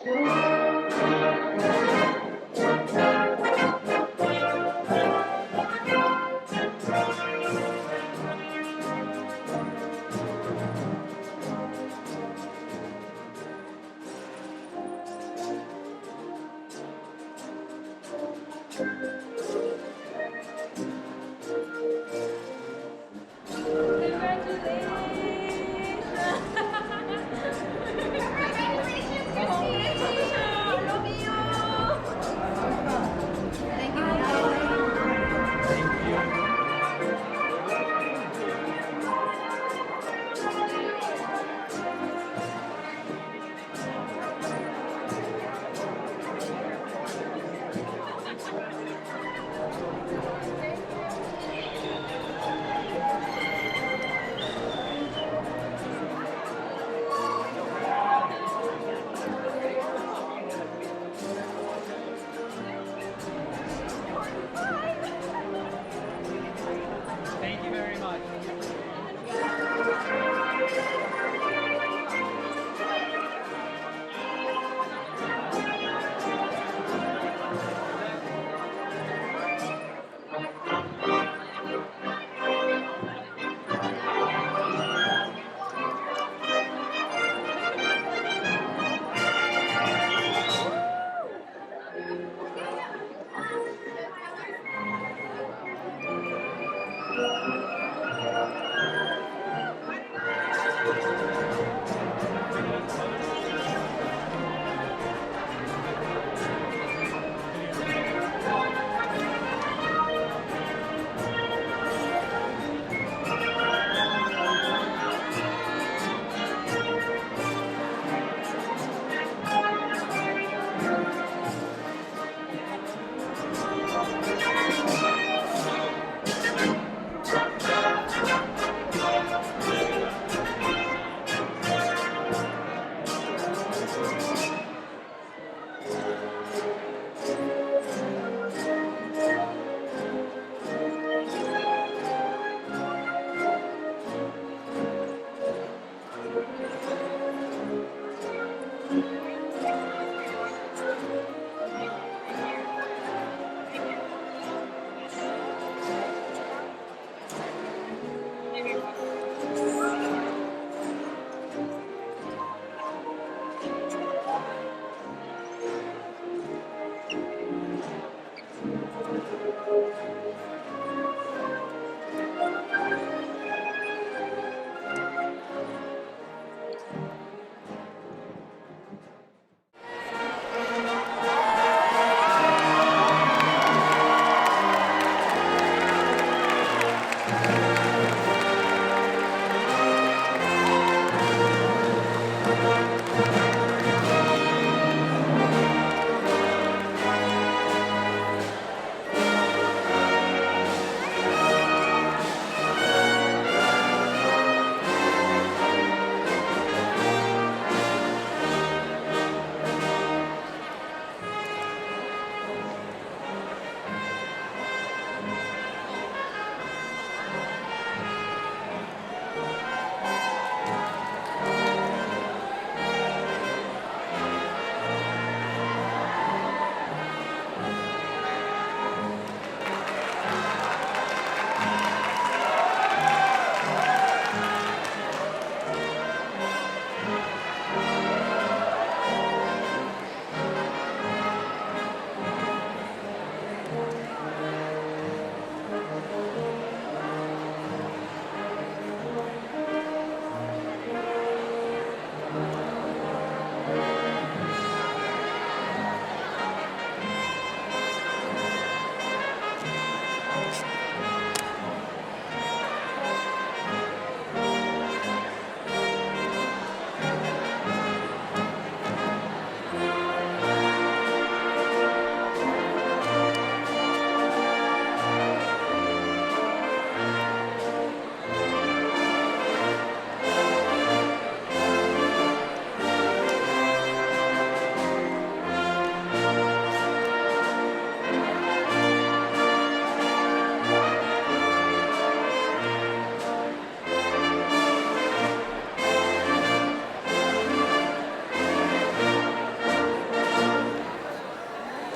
Congratulations!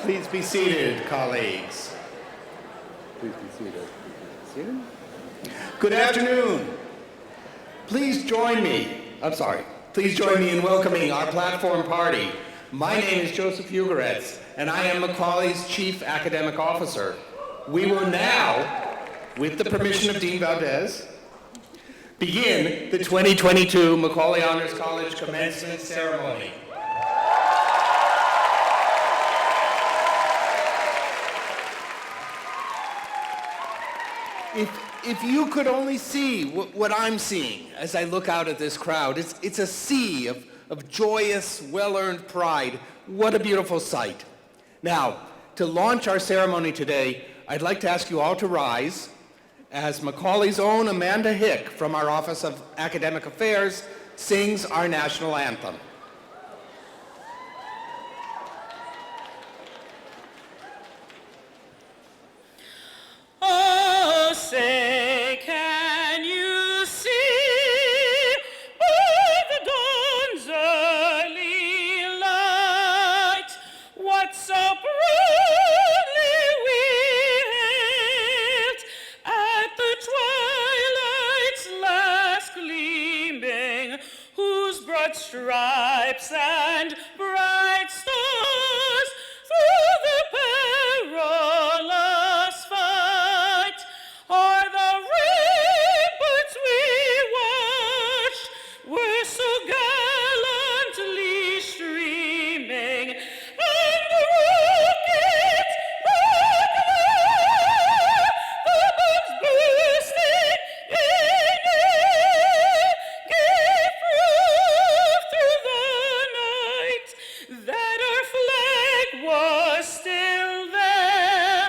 Please be seated, colleagues. Please be seated. Good afternoon. Please join me in welcoming our platform party. My name is Joseph Ugaretz, and I am Macaulay's Chief Academic Officer. We will now, with the permission of Dean Valdez, begin the 2022 Macaulay Honors College Commencement Ceremony. If you could only see what I'm seeing as I look out at this crowd, it's a sea of joyous, well-earned pride. What a beautiful sight. Now, to launch our ceremony today, I'd like to ask you all to rise as Macaulay's own Amanda Hick from our Office of Academic Affairs sings our national anthem. Oh, say, can you see by the dawn's early light what so proudly we hailed at the twilight's last gleaming, whose broad stripes and bright stars through the perilous fight are the ramparts we watched, were so gallantly streaming, and the rockets the bombs bursting in air gave proof through the night that our flag was still there.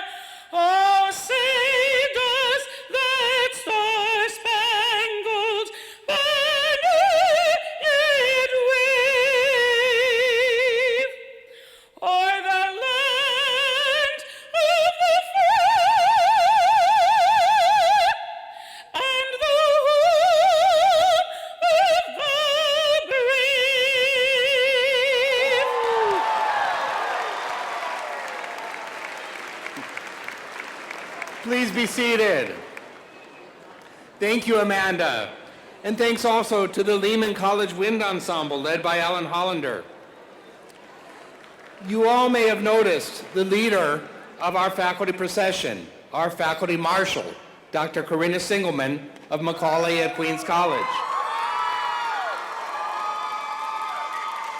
Oh, say does that star-spangled banner yet wave o'er the land of the free and the home of the brave? Please be seated. Thank you, Amanda. And thanks also to the Lehman College Wind Ensemble led by Alan Hollander. You all may have noticed the leader of our faculty procession, our faculty marshal, Dr. Corinna Singelman of Macaulay at Queens College.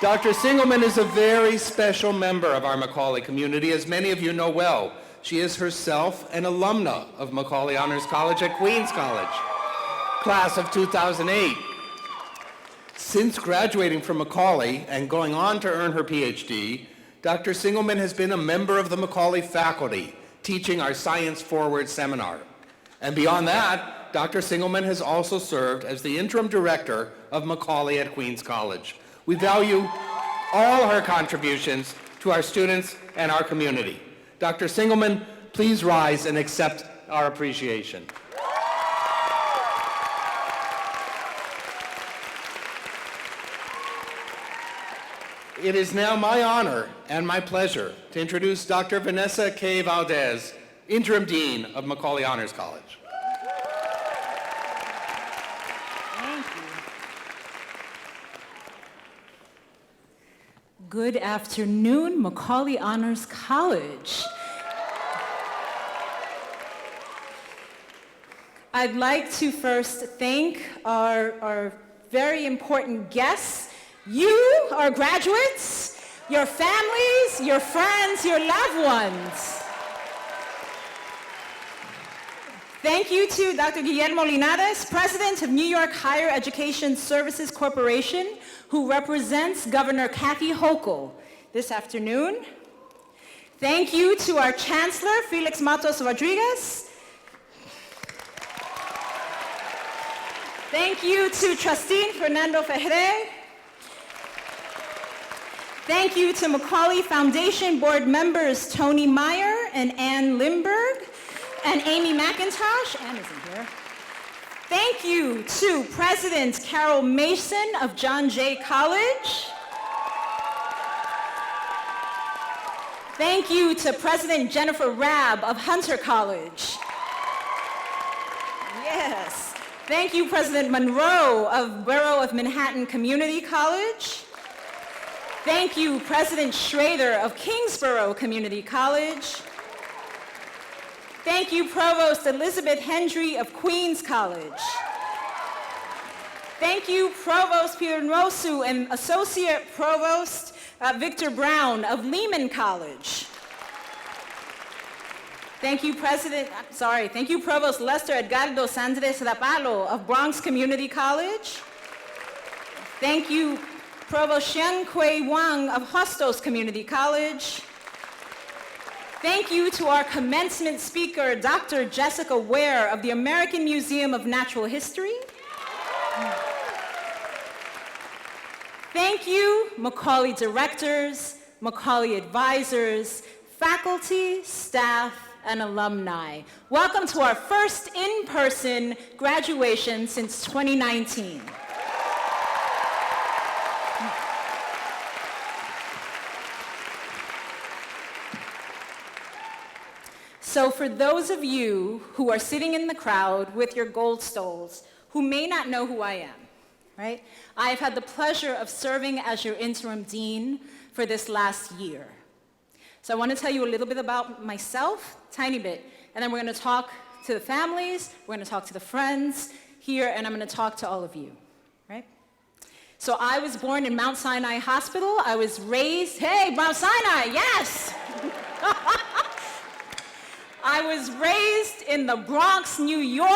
Dr. Singelman is a very special member of our Macaulay community, as many of you know well. She is herself an alumna of Macaulay Honors College at Queens College, class of 2008. Since graduating from Macaulay and going on to earn her PhD, Dr. Singelman has been a member of the Macaulay faculty, teaching our Science Forward seminar. And beyond that, Dr. Singelman has also served as the interim director of Macaulay at Queens College. We value all her contributions to our students and our community. Dr. Singelman, please rise and accept our appreciation. It is now my honor and my pleasure to introduce Dr. Vanessa K. Valdez, Interim Dean of Macaulay Honors College. Thank you. Good afternoon, Macaulay Honors College. I'd like to first thank our very important guests, you, our graduates, your families, your friends, your loved ones. Thank you to Dr. Guillermo Linares, President of New York Higher Education Services Corporation, who represents Governor Kathy Hochul this afternoon. Thank you to our Chancellor, Felix Matos Rodriguez. Thank you to Trustee Fernando Ferrer. Thank you to Macaulay Foundation board members Tony Meyer and Ann Limberg and Amy McIntosh. Ann isn't here. Thank you to President Carol Mason of John Jay College. Thank you to President Jennifer Rabb of Hunter College. Yes. Thank you, President Monroe of Borough of Manhattan Community College. Thank you, President Schrader of Kingsborough Community College. Thank you, Provost Elizabeth Hendry of Queens College. Thank you, Provost Peter Nwosu and Associate Provost Victor Brown of Lehman College. Thank you, Thank you, Provost Lester Edgardo Sandres Rapalo of Bronx Community College. Thank you, Provost Shen Kui Wang of Hostos Community College. Thank you to our commencement speaker, Dr. Jessica Ware of the American Museum of Natural History. Thank you, Macaulay directors, Macaulay advisors, faculty, staff, and alumni. Welcome to our first in-person graduation since 2019. So for those of you who are sitting in the crowd with your gold stoles, who may not know who I am, right? I've had the pleasure of serving as your interim dean for this last year. So I want to tell you a little bit about myself, tiny bit, and then we're going to talk to the families, we're going to talk to the friends here, and I'm going to talk to all of you, right? So I was born in Mount Sinai Hospital. I was raised, hey, Mount Sinai, yes! I was raised in the Bronx, New York.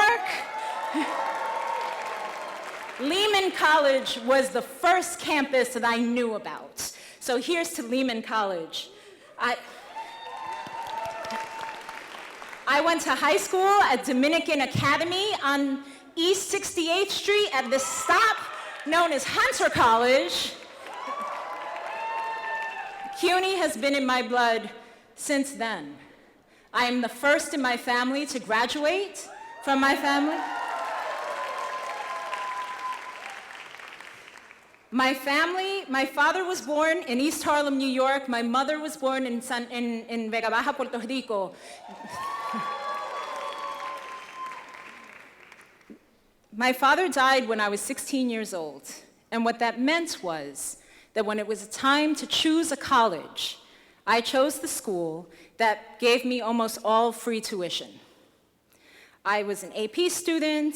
Lehman College was the first campus that I knew about. So here's to Lehman College. I went to high school at Dominican Academy on East 68th Street at this stop known as Hunter College. CUNY has been in my blood since then. I am the first in my family to graduate from my family. My father was born in East Harlem, New York. My mother was born in Vega Baja, Puerto Rico. My father died when I was 16 years old. And what that meant was that when it was time to choose a college, I chose the school that gave me almost all free tuition. I was an AP student,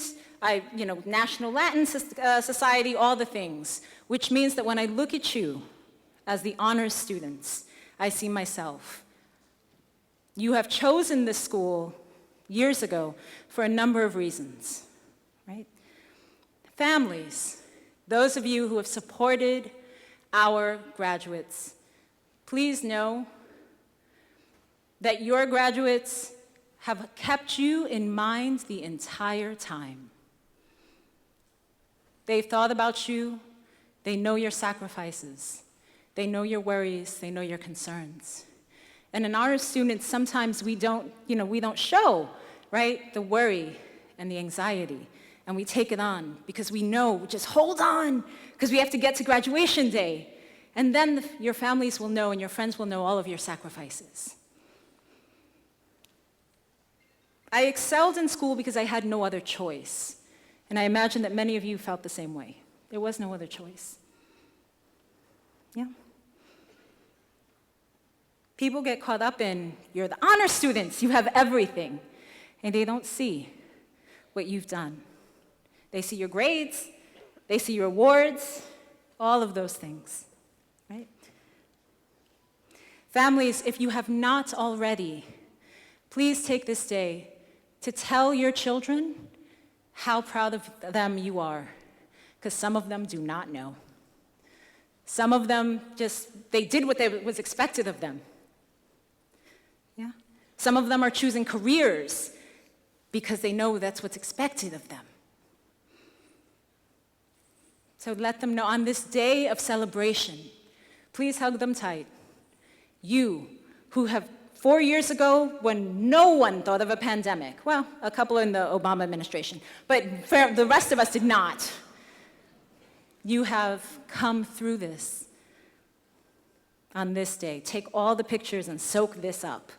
National Latin Society, all the things, which means that when I look at you as the honors students, I see myself. You have chosen this school years ago for a number of reasons, right? Families, those of you who have supported our graduates, please know that your graduates have kept you in mind the entire time. They've thought about you, they know your sacrifices, they know your worries, they know your concerns. And in our students, sometimes we don't show, right, the worry and the anxiety, and we take it on because we know, just hold on, because we have to get to graduation day. And then your families will know and your friends will know all of your sacrifices. I excelled in school because I had no other choice. And I imagine that many of you felt the same way. There was no other choice. Yeah? People get caught up in, you're the honor students, you have everything. And they don't see what you've done. They see your grades, they see your awards, all of those things, right? Families, if you have not already, please take this day to tell your children how proud of them you are, because some of them do not know. Some of them they did what was expected of them. Yeah? Some of them are choosing careers because they know that's what's expected of them. So let them know on this day of celebration, please hug them tight. You who have 4 years ago, when no one thought of a pandemic, well, a couple in the Obama administration, but the rest of us did not. You have come through this. on this day. Take all the pictures and soak this up.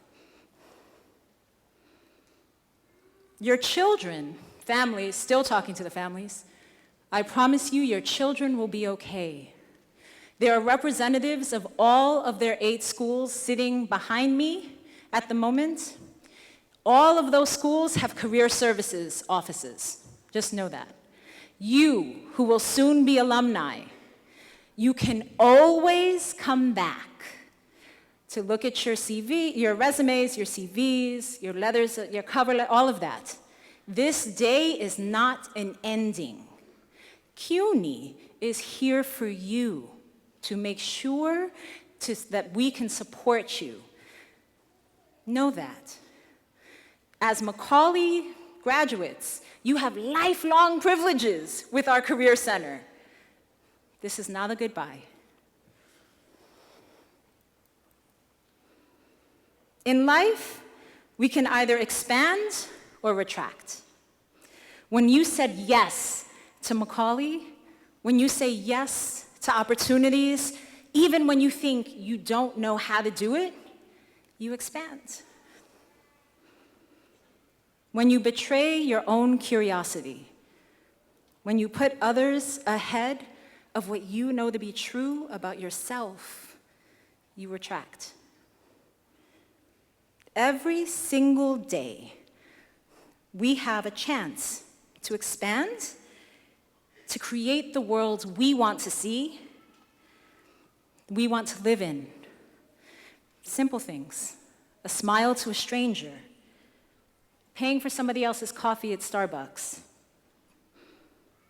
Your children, families, still talking to the families, I promise you your children will be okay. There are representatives of all of their 8 schools sitting behind me at the moment. All of those schools have career services offices. Just know that. You, who will soon be alumni, you can always come back to look at your CV, your resumes, your CVs, your letters, your cover letter, all of that. This day is not an ending. CUNY is here for you to make sure that we can support you. Know that. As Macaulay graduates, you have lifelong privileges with our Career Center. This is not a goodbye. In life, we can either expand or retract. When you said yes to Macaulay, when you say yes to opportunities, even when you think you don't know how to do it, you expand. When you betray your own curiosity, when you put others ahead of what you know to be true about yourself, you retract. Every single day, we have a chance to expand, to create the world we want to see, we want to live in. Simple things: a smile to a stranger, paying for somebody else's coffee at Starbucks,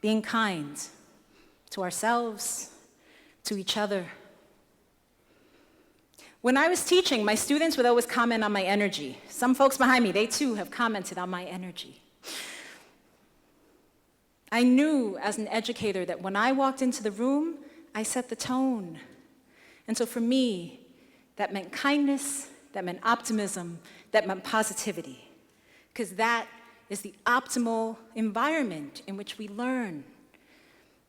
being kind to ourselves, to each other. When I was teaching, my students would always comment on my energy. Some folks behind me, they too have commented on my energy. I knew as an educator that when I walked into the room, I set the tone. And so for me, that meant kindness, that meant optimism, that meant positivity. Because that is the optimal environment in which we learn.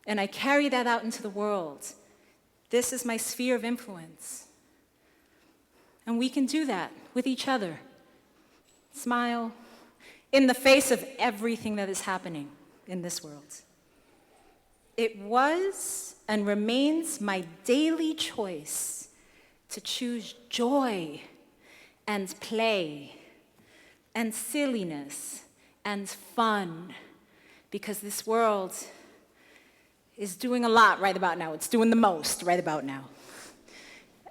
And I carry that out into the world. This is my sphere of influence. And we can do that with each other. Smile in the face of everything that is happening in this world. It was and remains my daily choice to choose joy and play and silliness and fun, because this world is doing a lot right about now. It's doing the most right about now.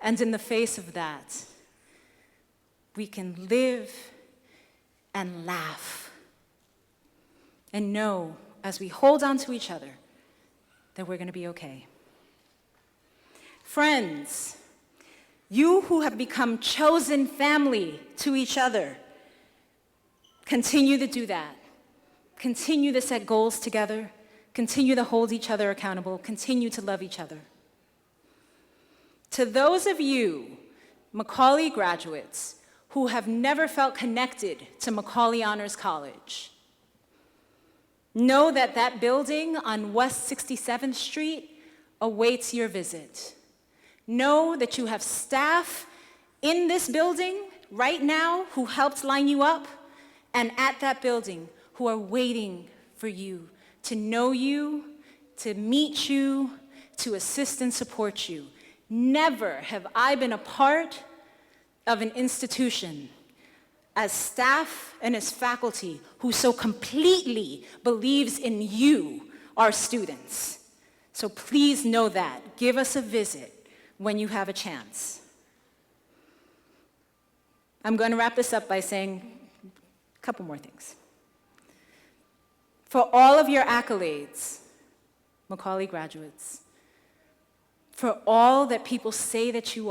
And in the face of that, we can live and laugh and know, as we hold on to each other, that we're going to be okay. Friends, you who have become chosen family to each other, continue to do that. Continue to set goals together. Continue to hold each other accountable. Continue to love each other. To those of you, Macaulay graduates, who have never felt connected to Macaulay Honors College, know that that building on West 67th Street awaits your visit. Know that you have staff in this building right now who helped line you up, and at that building who are waiting for you, to know you, to meet you, to assist and support you. Never have I been a part of an institution as staff and as faculty who so completely believes in you, our students. So please know that. Give us a visit when you have a chance. I'm going to wrap this up by saying a couple more things. For all of your accolades, Macaulay graduates, for all that people say that you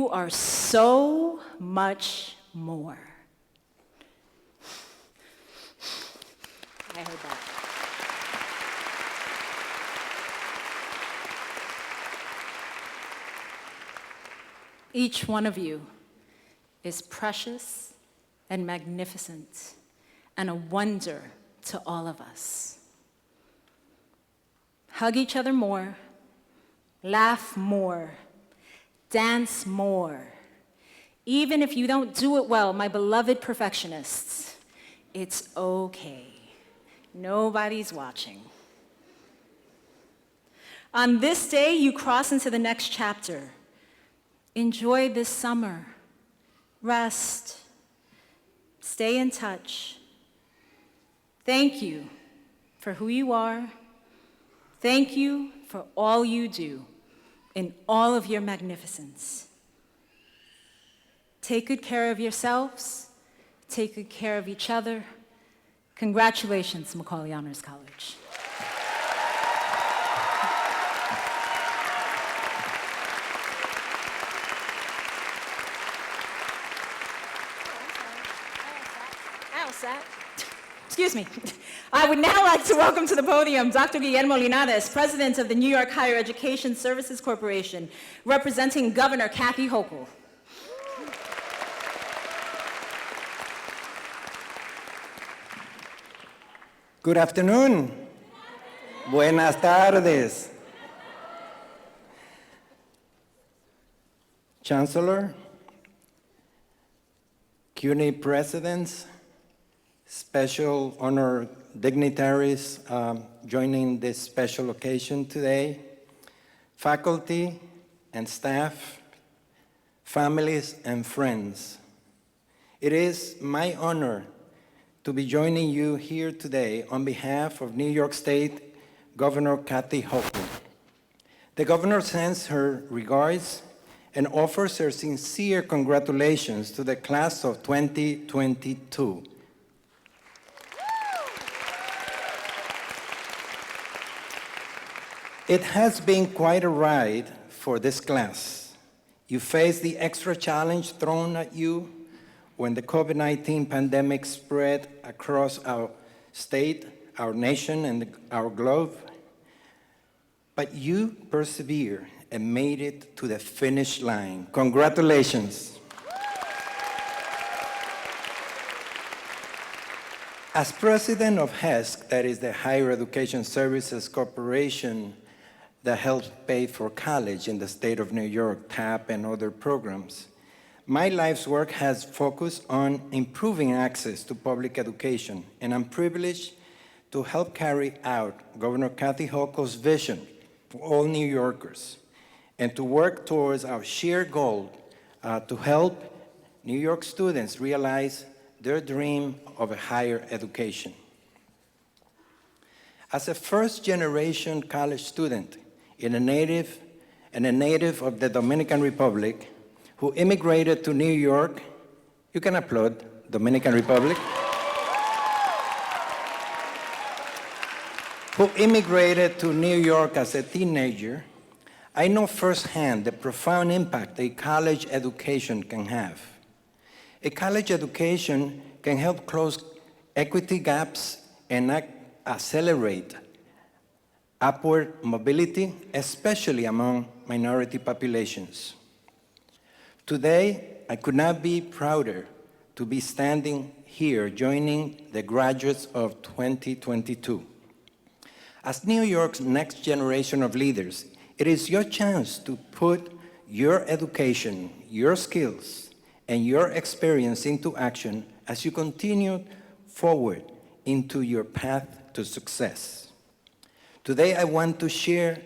are so much more. I heard that. Each one of you is precious and magnificent and a wonder to all of us. Hug each other more, laugh more, dance more. Even if you don't do it well, my beloved perfectionists, it's okay. Nobody's watching. On this day, you cross into the next chapter. Enjoy this summer. Rest. Stay in touch. Thank you for who you are. Thank you for all you do in all of your magnificence. Take good care of yourselves. Take good care of each other. Congratulations, Macaulay Honors College. Excuse me. I would now like to welcome to the podium Dr. Guillermo Linares, President of the New York Higher Education Services Corporation, representing Governor Kathy Hochul. Good afternoon. Buenas tardes. Chancellor, CUNY presidents, special honor dignitaries joining this special occasion today, faculty and staff, families and friends. It is my honor to be joining you here today on behalf of New York State Governor Kathy Hochul. The governor sends her regards and offers her sincere congratulations to the class of 2022. It has been quite a ride for this class. You faced the extra challenge thrown at you when the COVID-19 pandemic spread across our state, our nation, and our globe. But you persevered and made it to the finish line. Congratulations. As president of HESC, that is the Higher Education Services Corporation that helps pay for college in the state of New York, TAP, and other programs, my life's work has focused on improving access to public education, and I'm privileged to help carry out Governor Kathy Hochul's vision for all New Yorkers, and to work towards our shared goal to help New York students realize their dream of a higher education. As a first-generation college student and a native of the Dominican Republic, who immigrated to New York, you can applaud, Dominican Republic, who immigrated to New York as a teenager, I know firsthand the profound impact a college education can have. A college education can help close equity gaps and accelerate upward mobility, especially among minority populations. Today, I could not be prouder to be standing here joining the graduates of 2022. As New York's next generation of leaders, it is your chance to put your education, your skills, and your experience into action as you continue forward into your path to success. Today, I want to share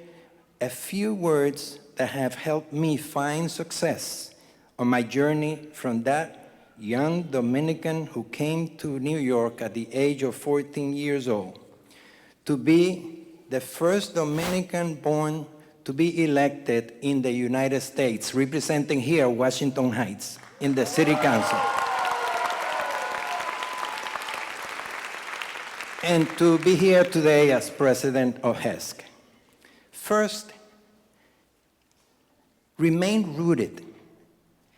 a few words that have helped me find success on my journey from that young Dominican who came to New York at the age of 14 years old to be the first Dominican born to be elected in the United States, representing here Washington Heights in the City Council. And to be here today as president of HESC. First, remain rooted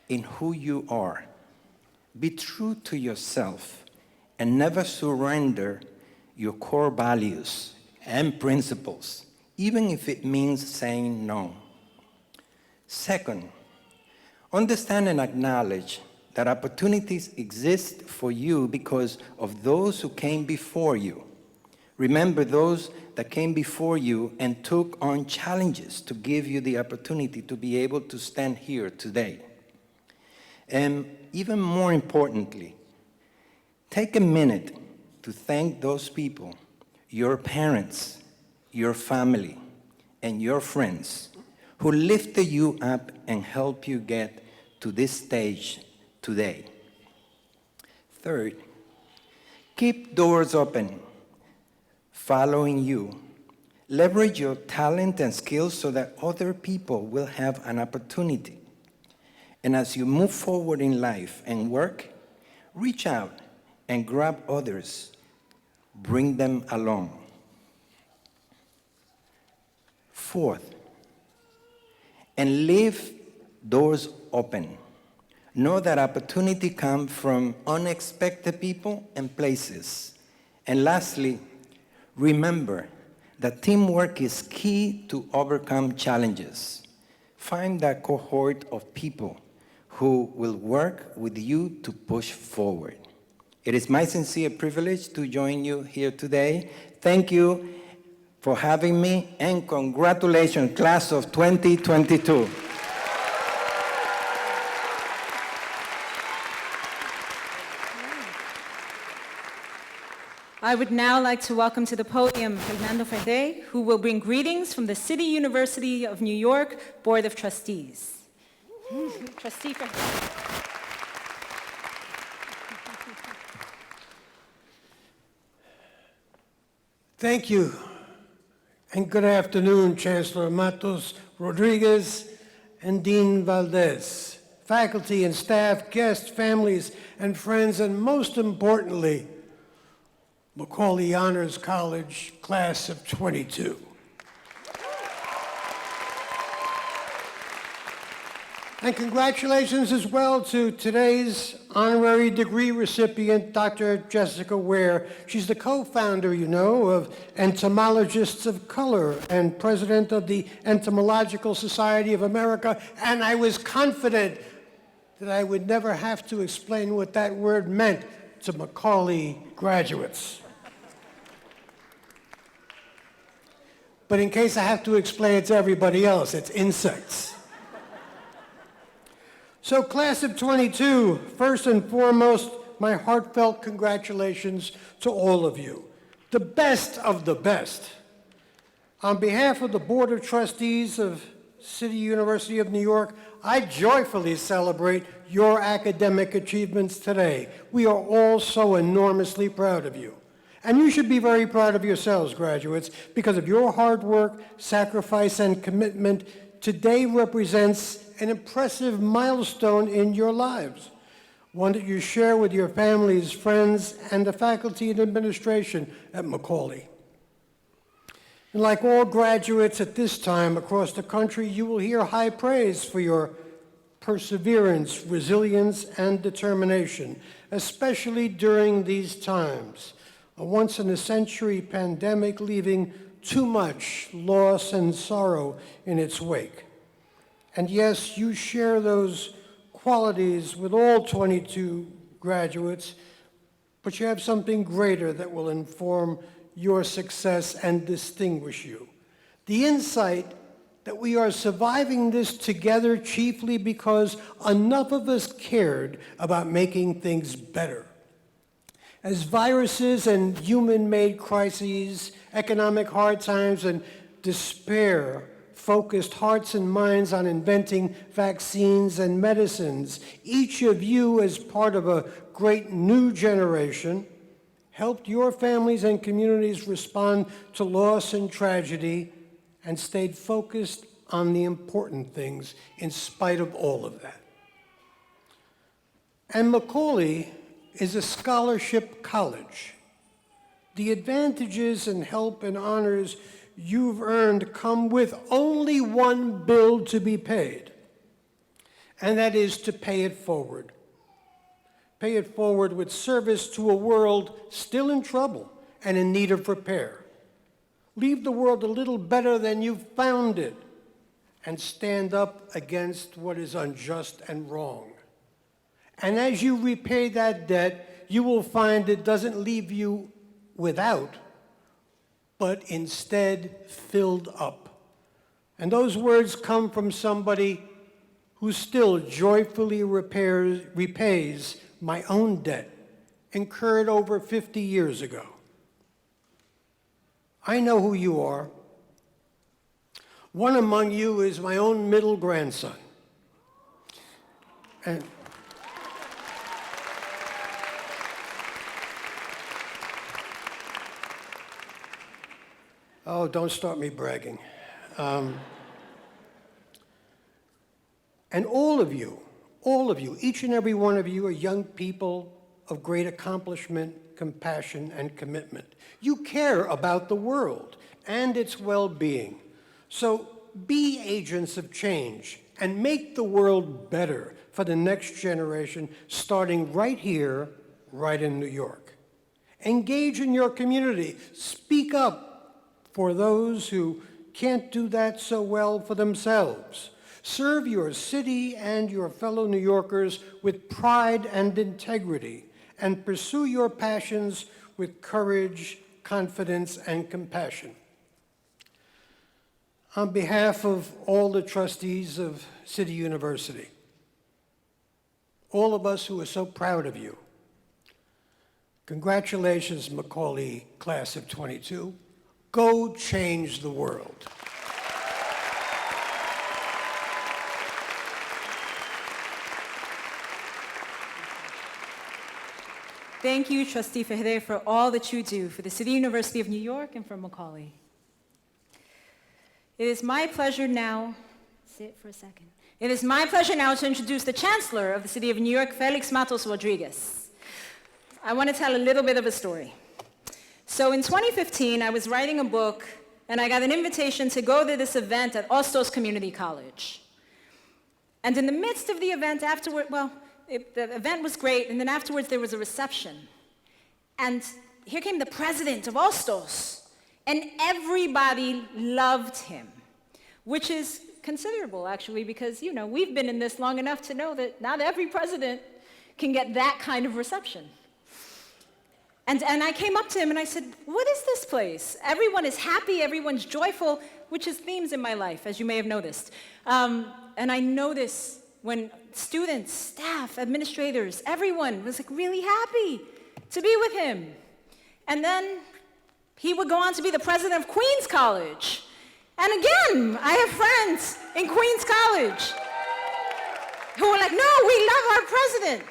in who you are. Be true to yourself and never surrender your core values and principles, even if it means saying no. Second, understand and acknowledge that opportunities exist for you because of those who came before you. Remember those that came before you and took on challenges to give you the opportunity to be able to stand here today. And even more importantly, take a minute to thank those people, your parents, your family, and your friends who lifted you up and helped you get to this stage today. Third, keep doors open, following you. Leverage your talent and skills so that other people will have an opportunity. And as you move forward in life and work, reach out and grab others, bring them along. Fourth, and leave doors open. Know that opportunity comes from unexpected people and places. And lastly, remember that teamwork is key to overcome challenges. Find that cohort of people who will work with you to push forward. It is my sincere privilege to join you here today. Thank you for having me, and congratulations, class of 2022. I would now like to welcome to the podium Fernando Fede, who will bring greetings from the City University of New York Board of Trustees. Trustee Fede. Thank you, and good afternoon, Chancellor Matos Rodriguez and Dean Valdez, faculty and staff, guests, families, and friends, and most importantly, Macaulay Honors College, class of 22. And congratulations as well to today's honorary degree recipient, Dr. Jessica Ware. She's the co-founder, you know, of Entomologists of Color and president of the Entomological Society of America. And I was confident that I would never have to explain what that word meant to Macaulay graduates. But in case I have to explain it to everybody else, it's insects. So, class of 22, first and foremost, my heartfelt congratulations to all of you, the best of the best. On behalf of the Board of Trustees of City University of New York, I joyfully celebrate your academic achievements today. We are all so enormously proud of you. And you should be very proud of yourselves, graduates, because of your hard work, sacrifice, and commitment. Today represents an impressive milestone in your lives, one that you share with your families, friends, and the faculty and administration at Macaulay. And like all graduates at this time across the country, you will hear high praise for your perseverance, resilience, and determination, especially during these times. A once-in-a-century pandemic leaving too much loss and sorrow in its wake. And yes, you share those qualities with all 22 graduates, but you have something greater that will inform your success and distinguish you. The insight that we are surviving this together chiefly because enough of us cared about making things better. As viruses and human-made crises, economic hard times, and despair focused hearts and minds on inventing vaccines and medicines, each of you, as part of a great new generation, helped your families and communities respond to loss and tragedy and stayed focused on the important things in spite of all of that. And Macaulay is a scholarship college. The advantages and help and honors you've earned come with only one bill to be paid, and that is to pay it forward. Pay it forward with service to a world still in trouble and in need of repair. Leave the world a little better than you found it, and stand up against what is unjust and wrong. And as you repay that debt, you will find it doesn't leave you without, but instead filled up. And those words come from somebody who still joyfully repays my own debt incurred over 50 years ago. I know who you are. One among you is my own middle grandson. And oh, don't start me bragging. And all of you, each and every one of you are young people of great accomplishment, compassion, and commitment. You care about the world and its well-being. So be agents of change and make the world better for the next generation, starting right here, right in New York. Engage in your community. Speak up for those who can't do that so well for themselves. Serve your city and your fellow New Yorkers with pride and integrity, and pursue your passions with courage, confidence, and compassion. On behalf of all the trustees of City University, all of us who are so proud of you, congratulations, Macaulay class of 22. Go change the world. Thank you, Trustee Ferrer, for all that you do for the City University of New York and for Macaulay. It is my pleasure now, sit for a second. It is my pleasure now to introduce the Chancellor of the City of New York, Felix Matos Rodriguez. I want to tell a little bit of a story. So in 2015, I was writing a book, and I got an invitation to go to this event at Ostos Community College. And in the midst of the event afterward, the event was great, and then afterwards there was a reception. And here came the president of Ostos, and everybody loved him, which is considerable, actually, because, we've been in this long enough to know that not every president can get that kind of reception. And I came up to him and I said, what is this place? Everyone is happy, everyone's joyful, which is themes in my life, as you may have noticed. And I notice when students, staff, administrators, everyone was really happy to be with him. And then he would go on to be the president of Queens College. And again, I have friends in Queens College who were like, no, we love our president.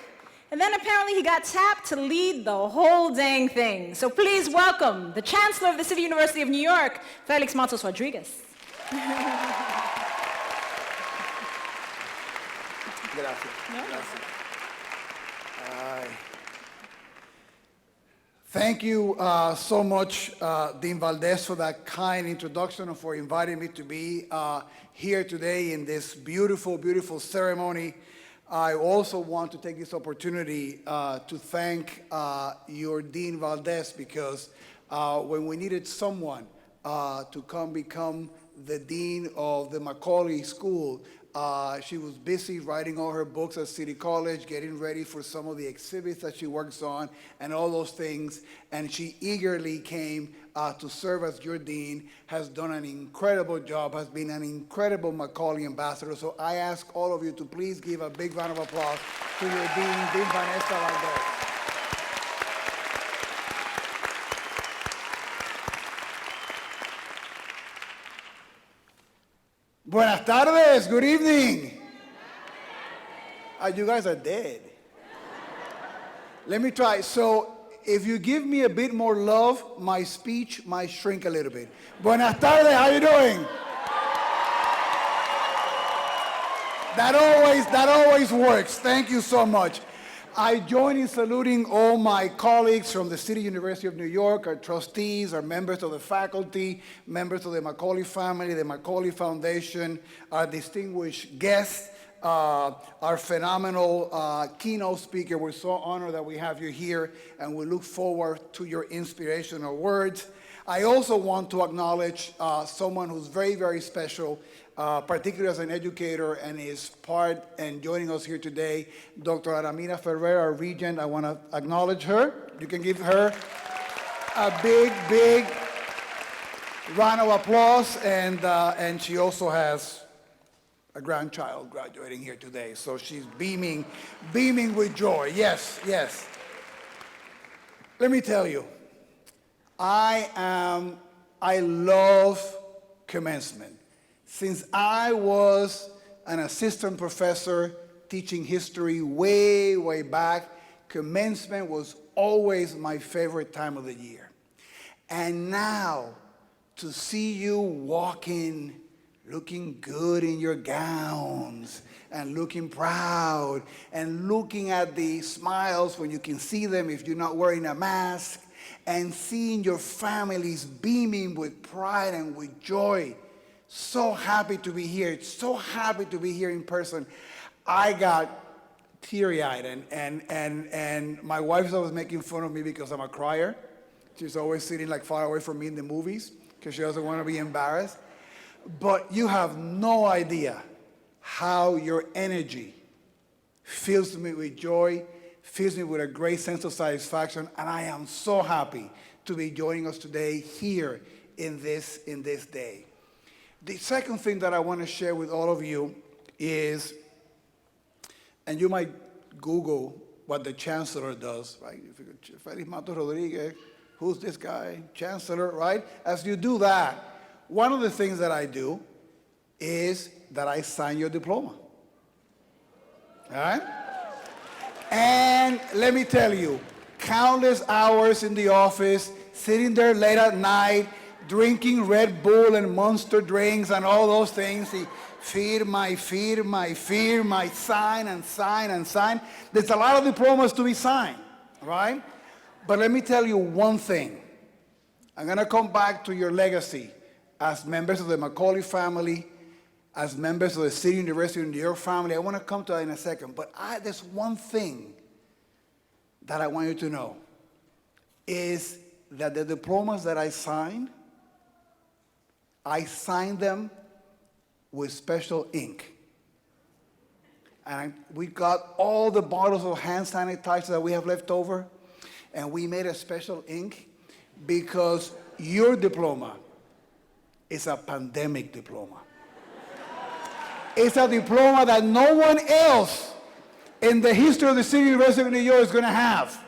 And then apparently he got tapped to lead the whole dang thing. So please welcome the Chancellor of the City University of New York, Felix Matos Rodriguez. Gracias. Gracias. Thank you so much, Dean Valdez, for that kind introduction and for inviting me to be here today in this beautiful, beautiful ceremony. I also want to take this opportunity to thank your Dean Valdez, because when we needed someone to come become the dean of the Macaulay School, she was busy writing all her books at City College, getting ready for some of the exhibits that she works on and all those things. And she eagerly came to serve as your dean, has done an incredible job, has been an incredible Macaulay ambassador. So I ask all of you to please give a big round of applause to your dean, Dean Vanessa Valdez. Buenas tardes, good evening. You guys are dead. Let me try. So if you give me a bit more love, my speech might shrink a little bit. Buenas tardes, how you doing? That always works. Thank you so much. I join in saluting all my colleagues from the City University of New York, our trustees, our members of the faculty, members of the Macaulay family, the Macaulay Foundation, our distinguished guests, our phenomenal keynote speaker. We're so honored that we have you here, and we look forward to your inspirational words. I also want to acknowledge someone who's very, very special, particularly as an educator, and is part and joining us here today, Dr. Aramina Ferrer, our regent. I want to acknowledge her. You can give her a big, big round of applause, and she also has a grandchild graduating here today, so she's beaming with joy. Yes, yes. Let me tell you, I love commencement. Since I was an assistant professor teaching history way back, commencement was always my favorite time of the year. And now, to see you walking, looking good in your gowns, and looking proud, and looking at the smiles when you can see them if you're not wearing a mask, and seeing your families beaming with pride and with joy. So happy to be here. So happy to be here in person. I got teary-eyed, and my wife's always making fun of me because I'm a crier. She's always sitting like far away from me in the movies because she doesn't want to be embarrassed. But you have no idea how your energy fills me with joy, fills me with a great sense of satisfaction, and I am so happy to be joining us today here in this day. The second thing that I want to share with all of you is, and you might Google what the chancellor does, right? If you go, Felix Matos Rodriguez, who's this guy? Chancellor, right? As you do that, one of the things that I do is that I sign your diploma. All right? And let me tell you, countless hours in the office, sitting there late at night, drinking Red Bull and Monster drinks and all those things. Firma, sign and sign and sign. There's a lot of diplomas to be signed, right? But let me tell you one thing. I'm going to come back to your legacy as members of the Macaulay family, as members of the City University of New York family. I want to come to that in a second. But there's one thing that I want you to know, is that the diplomas that I signed them with special ink. And we got all the bottles of hand sanitizer that we have left over, and we made a special ink because your diploma is a pandemic diploma. It's a diploma that no one else in the history of the City University of New York is going to have,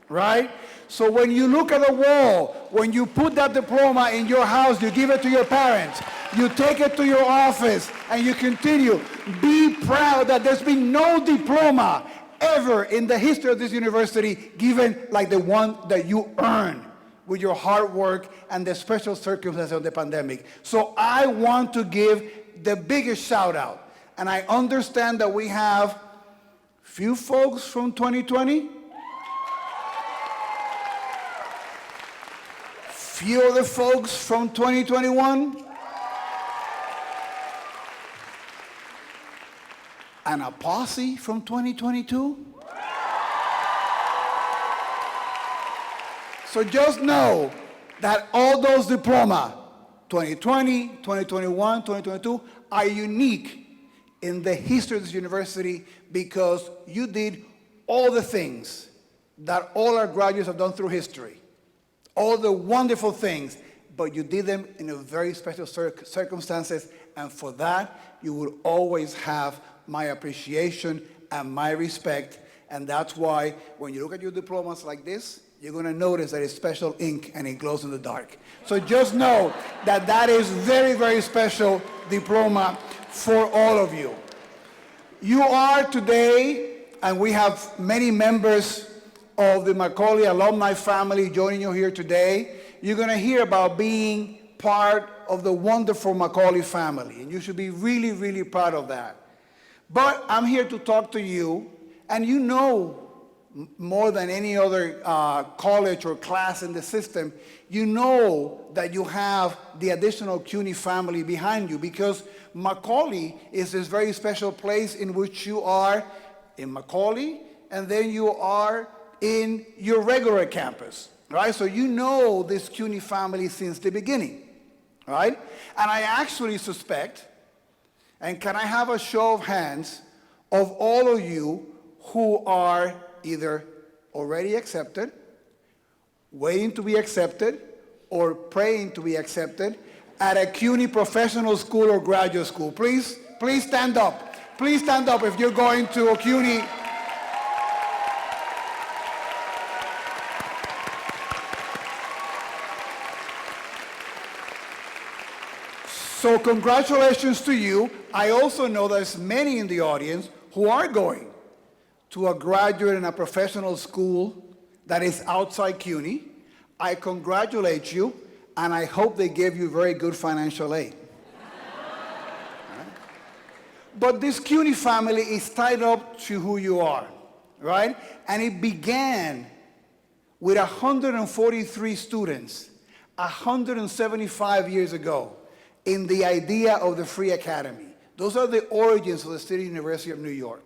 right? So when you look at the wall, when you put that diploma in your house, you give it to your parents, you take it to your office, and you continue. Be proud that there's been no diploma ever in the history of this university given like the one that you earned with your hard work and the special circumstances of the pandemic. So I want to give the biggest shout out. And I understand that we have few folks from 2020, few other folks from 2021, and a posse from 2022. So just know that all those diplomas, 2020, 2021, 2022, are unique in the history of this university because you did all the things that all our graduates have done through history, all the wonderful things, but you did them in a very special circumstances, and for that, you will always have my appreciation and my respect, and that's why when you look at your diplomas like this, you're going to notice that it's special ink and it glows in the dark. So just know that that is very, very special diploma for all of you. You are today, and we have many members of the Macaulay alumni family joining you here today. You're going to hear about being part of the wonderful Macaulay family, and you should be really, really proud of that. But I'm here to talk to you, and you know more than any other college or class in the system, you know that you have the additional CUNY family behind you because Macaulay is this very special place in which you are in Macaulay and then you are in your regular campus, right? So you know this CUNY family since the beginning, right? And I actually suspect, and can I have a show of hands of all of you who are either already accepted, waiting to be accepted, or praying to be accepted, at a CUNY professional school or graduate school? Please stand up. Please stand up if you're going to a CUNY. So congratulations to you. I also know there's many in the audience who are going to a graduate and a professional school that is outside CUNY. I congratulate you, and I hope they give you very good financial aid. Right? But this CUNY family is tied up to who you are, right? And it began with 143 students 175 years ago in the idea of the Free Academy. Those are the origins of the City University of New York.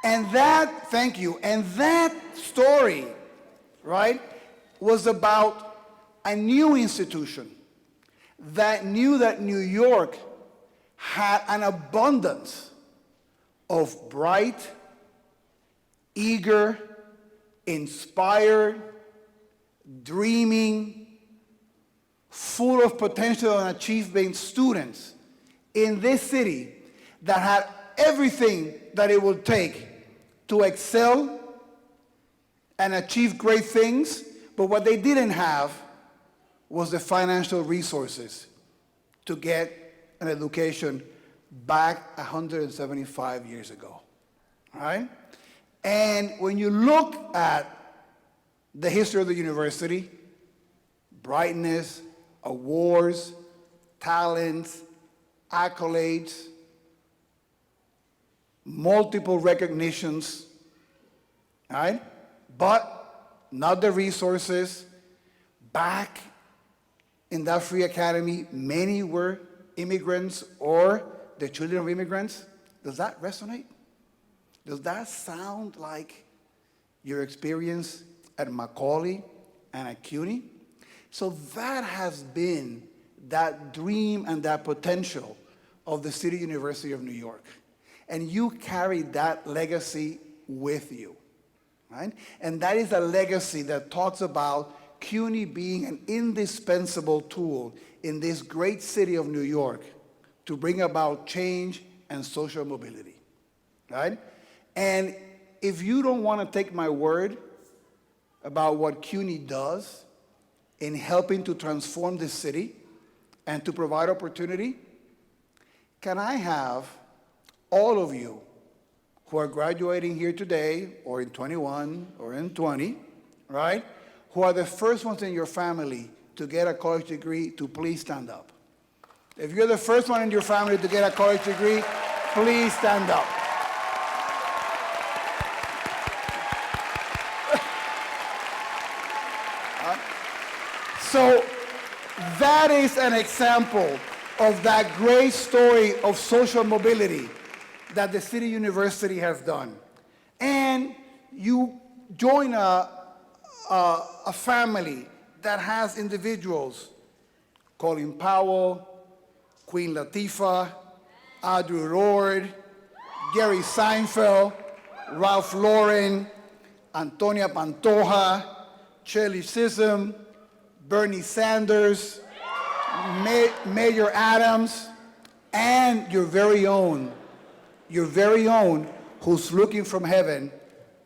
And that, thank you, and that story, right, was about a new institution that knew that New York had an abundance of bright, eager, inspired, dreaming, full of potential and achievement students in this city that had everything that it would take to excel and achieve great things, but what they didn't have was the financial resources to get an education back 175 years ago, all right? And when you look at the history of the university, brightness, awards, talents, accolades, multiple recognitions, right? But not the resources. Back in that Free Academy, many were immigrants or the children of immigrants. Does that resonate? Does that sound like your experience at Macaulay and at CUNY? So that has been that dream and that potential of the City University of New York. And you carry that legacy with you, right? And that is a legacy that talks about CUNY being an indispensable tool in this great city of New York to bring about change and social mobility, right? And if you don't want to take my word about what CUNY does in helping to transform this city and to provide opportunity, can I have all of you who are graduating here today, or in 21, or in 20, right, who are the first ones in your family to get a college degree, to please stand up. If you're the first one in your family to get a college degree, please stand up. So that is an example of that great story of social mobility that the City University has done. And you join a family that has individuals, Colin Powell, Queen Latifah, Audre Lorde, Gary Seinfeld, Ralph Lauren, Antonia Pantoja, Shirley Chisholm, Bernie Sanders, Mayor Adams, and your very own, who's looking from heaven,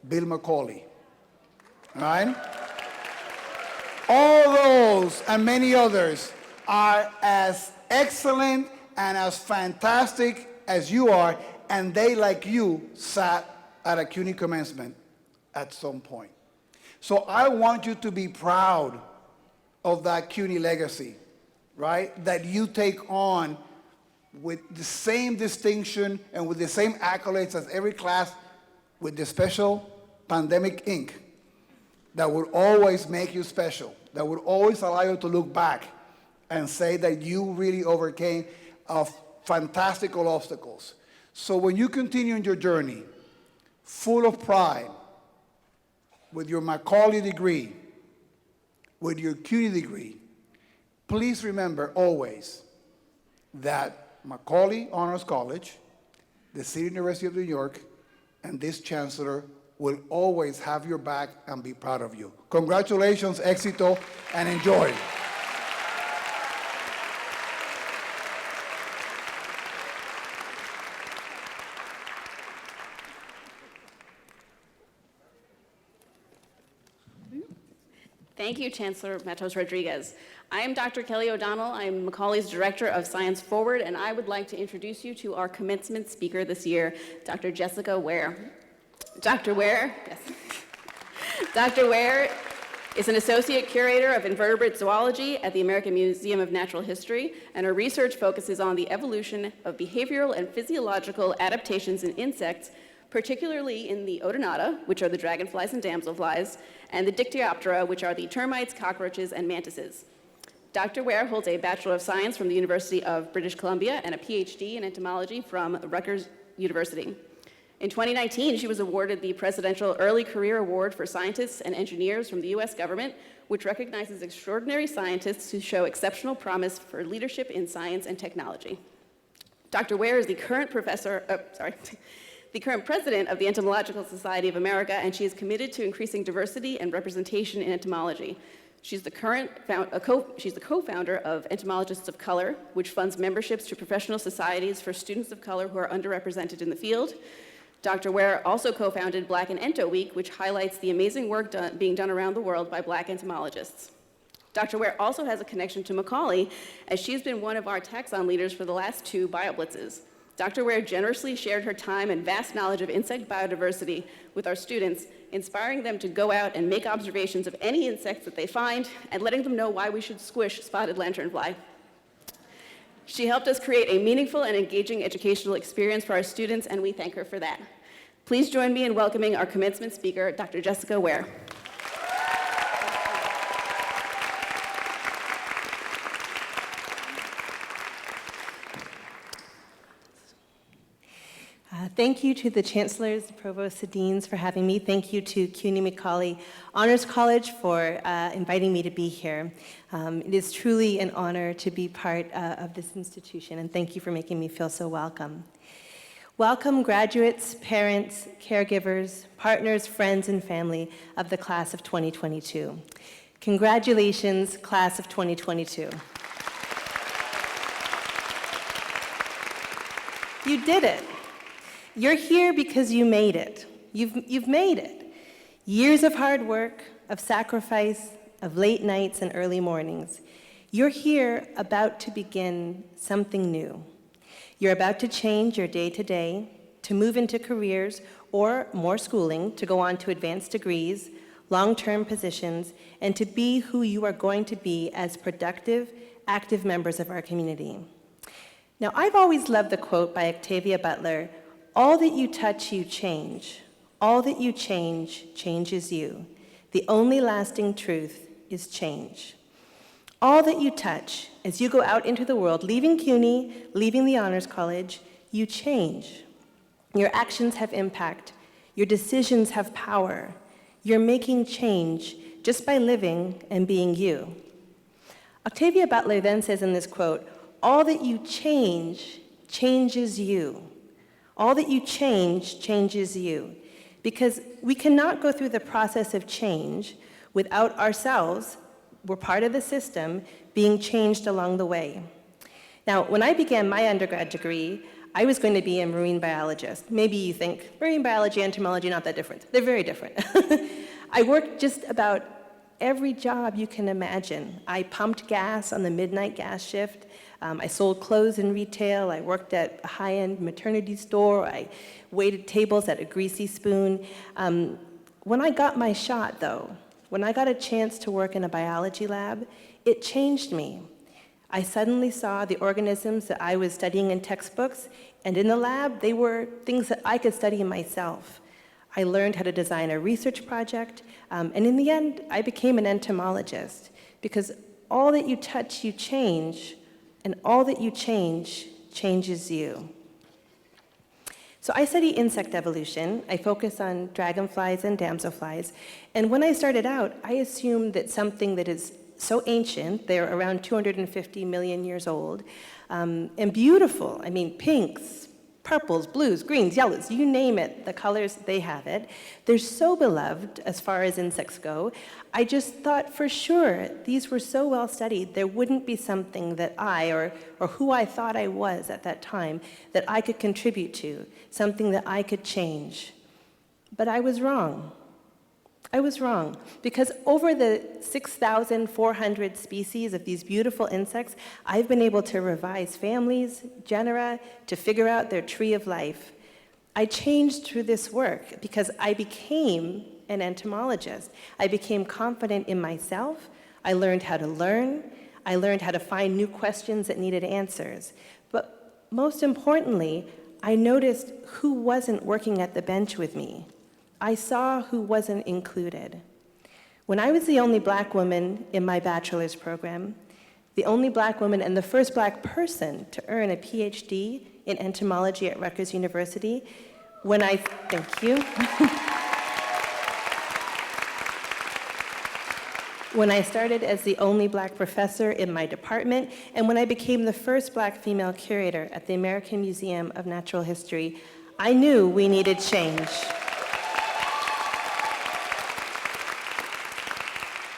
Bill Macaulay. All right? All those and many others are as excellent and as fantastic as you are, and they, like you, sat at a CUNY commencement at some point. So I want you to be proud of that CUNY legacy, right? That you take on with the same distinction and with the same accolades as every class with the special pandemic ink that would always make you special, that would always allow you to look back and say that you really overcame fantastical obstacles. So when you continue in your journey, full of pride, with your Macaulay degree, with your CUNY degree, please remember always that Macaulay Honors College, the City University of New York, and this chancellor will always have your back and be proud of you. Congratulations, éxito, and enjoy. Thank you, Chancellor Matos Rodriguez. I am Dr. Kelly O'Donnell. I'm Macaulay's Director of Science Forward, and I would like to introduce you to our commencement speaker this year, Dr. Jessica Ware. Dr. Ware, yes. Dr. Ware is an Associate Curator of Invertebrate Zoology at the American Museum of Natural History, and her research focuses on the evolution of behavioral and physiological adaptations in insects, particularly in the Odonata, which are the dragonflies and damselflies, and the Dictyoptera, which are the termites, cockroaches, and mantises. Dr. Ware holds a Bachelor of Science from the University of British Columbia and a PhD in entomology from Rutgers University. In 2019, she was awarded the Presidential Early Career Award for Scientists and Engineers from the US government, which recognizes extraordinary scientists who show exceptional promise for leadership in science and technology. Dr. Ware is the current the current president of the Entomological Society of America, and she is committed to increasing diversity and representation in entomology. She's the co-founder of Entomologists of Color, which funds memberships to professional societies for students of color who are underrepresented in the field. Dr. Ware also co-founded Black and Ento Week, which highlights the amazing work being done around the world by Black entomologists. Dr. Ware also has a connection to Macaulay, as she's been one of our taxon leaders for the last 2 BioBlitzes. Dr. Ware generously shared her time and vast knowledge of insect biodiversity with our students, inspiring them to go out and make observations of any insects that they find and letting them know why we should squish spotted lanternfly. She helped us create a meaningful and engaging educational experience for our students, and we thank her for that. Please join me in welcoming our commencement speaker, Dr. Jessica Ware. Thank you to the chancellors, the provosts, the deans for having me. Thank you to CUNY Macaulay Honors College for inviting me to be here. It is truly an honor to be part of this institution, and thank you for making me feel so welcome. Welcome graduates, parents, caregivers, partners, friends, and family of the class of 2022. Congratulations, class of 2022. You did it. You're here because you made it. You've made it. Years of hard work, of sacrifice, of late nights and early mornings. You're here about to begin something new. You're about to change your day-to-day, to move into careers or more schooling, to go on to advanced degrees, long-term positions, and to be who you are going to be as productive, active members of our community. Now, I've always loved the quote by Octavia Butler, "All that you touch, you change. All that you change, changes you. The only lasting truth is change." All that you touch, as you go out into the world, leaving CUNY, leaving the Honors College, you change. Your actions have impact. Your decisions have power. You're making change just by living and being you. Octavia Butler then says in this quote, "All that you change, changes you. All that you change, changes you." Because we cannot go through the process of change without ourselves, we're part of the system, being changed along the way. Now, when I began my undergrad degree, I was going to be a marine biologist. Maybe you think, marine biology, entomology, not that different. They're very different. I worked just about every job you can imagine. I pumped gas on the midnight gas shift. I sold clothes in retail. I worked at a high-end maternity store. I waited tables at a Greasy Spoon. When I got my shot, though, when I got a chance to work in a biology lab, it changed me. I suddenly saw the organisms that I was studying in textbooks, and in the lab, they were things that I could study myself. I learned how to design a research project, and in the end, I became an entomologist, because all that you touch, you change, and all that you change, changes you. So I study insect evolution. I focus on dragonflies and damselflies. And when I started out, I assumed that something that is so ancient, they're around 250 million years old, and beautiful, I mean, pinks, purples, blues, greens, yellows, you name it, the colors, they have it. They're so beloved as far as insects go. I just thought for sure these were so well studied, there wouldn't be something that I, or who I thought I was at that time, that I could contribute to, something that I could change. But I was wrong. I was wrong, because over the 6,400 species of these beautiful insects, I've been able to revise families, genera, to figure out their tree of life. I changed through this work because I became an entomologist. I became confident in myself. I learned how to learn. I learned how to find new questions that needed answers. But most importantly, I noticed who wasn't working at the bench with me. I saw who wasn't included. When I was the only Black woman in my bachelor's program, the only Black woman and the first Black person to earn a PhD in entomology at Rutgers University, thank you. When I started as the only Black professor in my department, and when I became the first Black female curator at the American Museum of Natural History, I knew we needed change.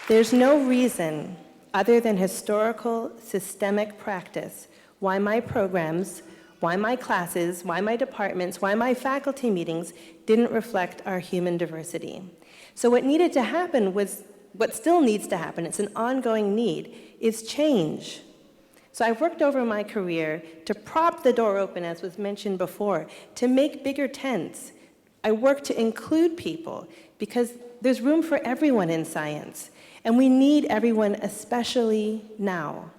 There's no reason other than historical, systemic practice why my programs, why my classes, why my departments, why my faculty meetings didn't reflect our human diversity. So what needed to happen was, what still needs to happen, it's an ongoing need, is change. So I've worked over my career to prop the door open, as was mentioned before, to make bigger tents. I work to include people because there's room for everyone in science. And we need everyone, especially now.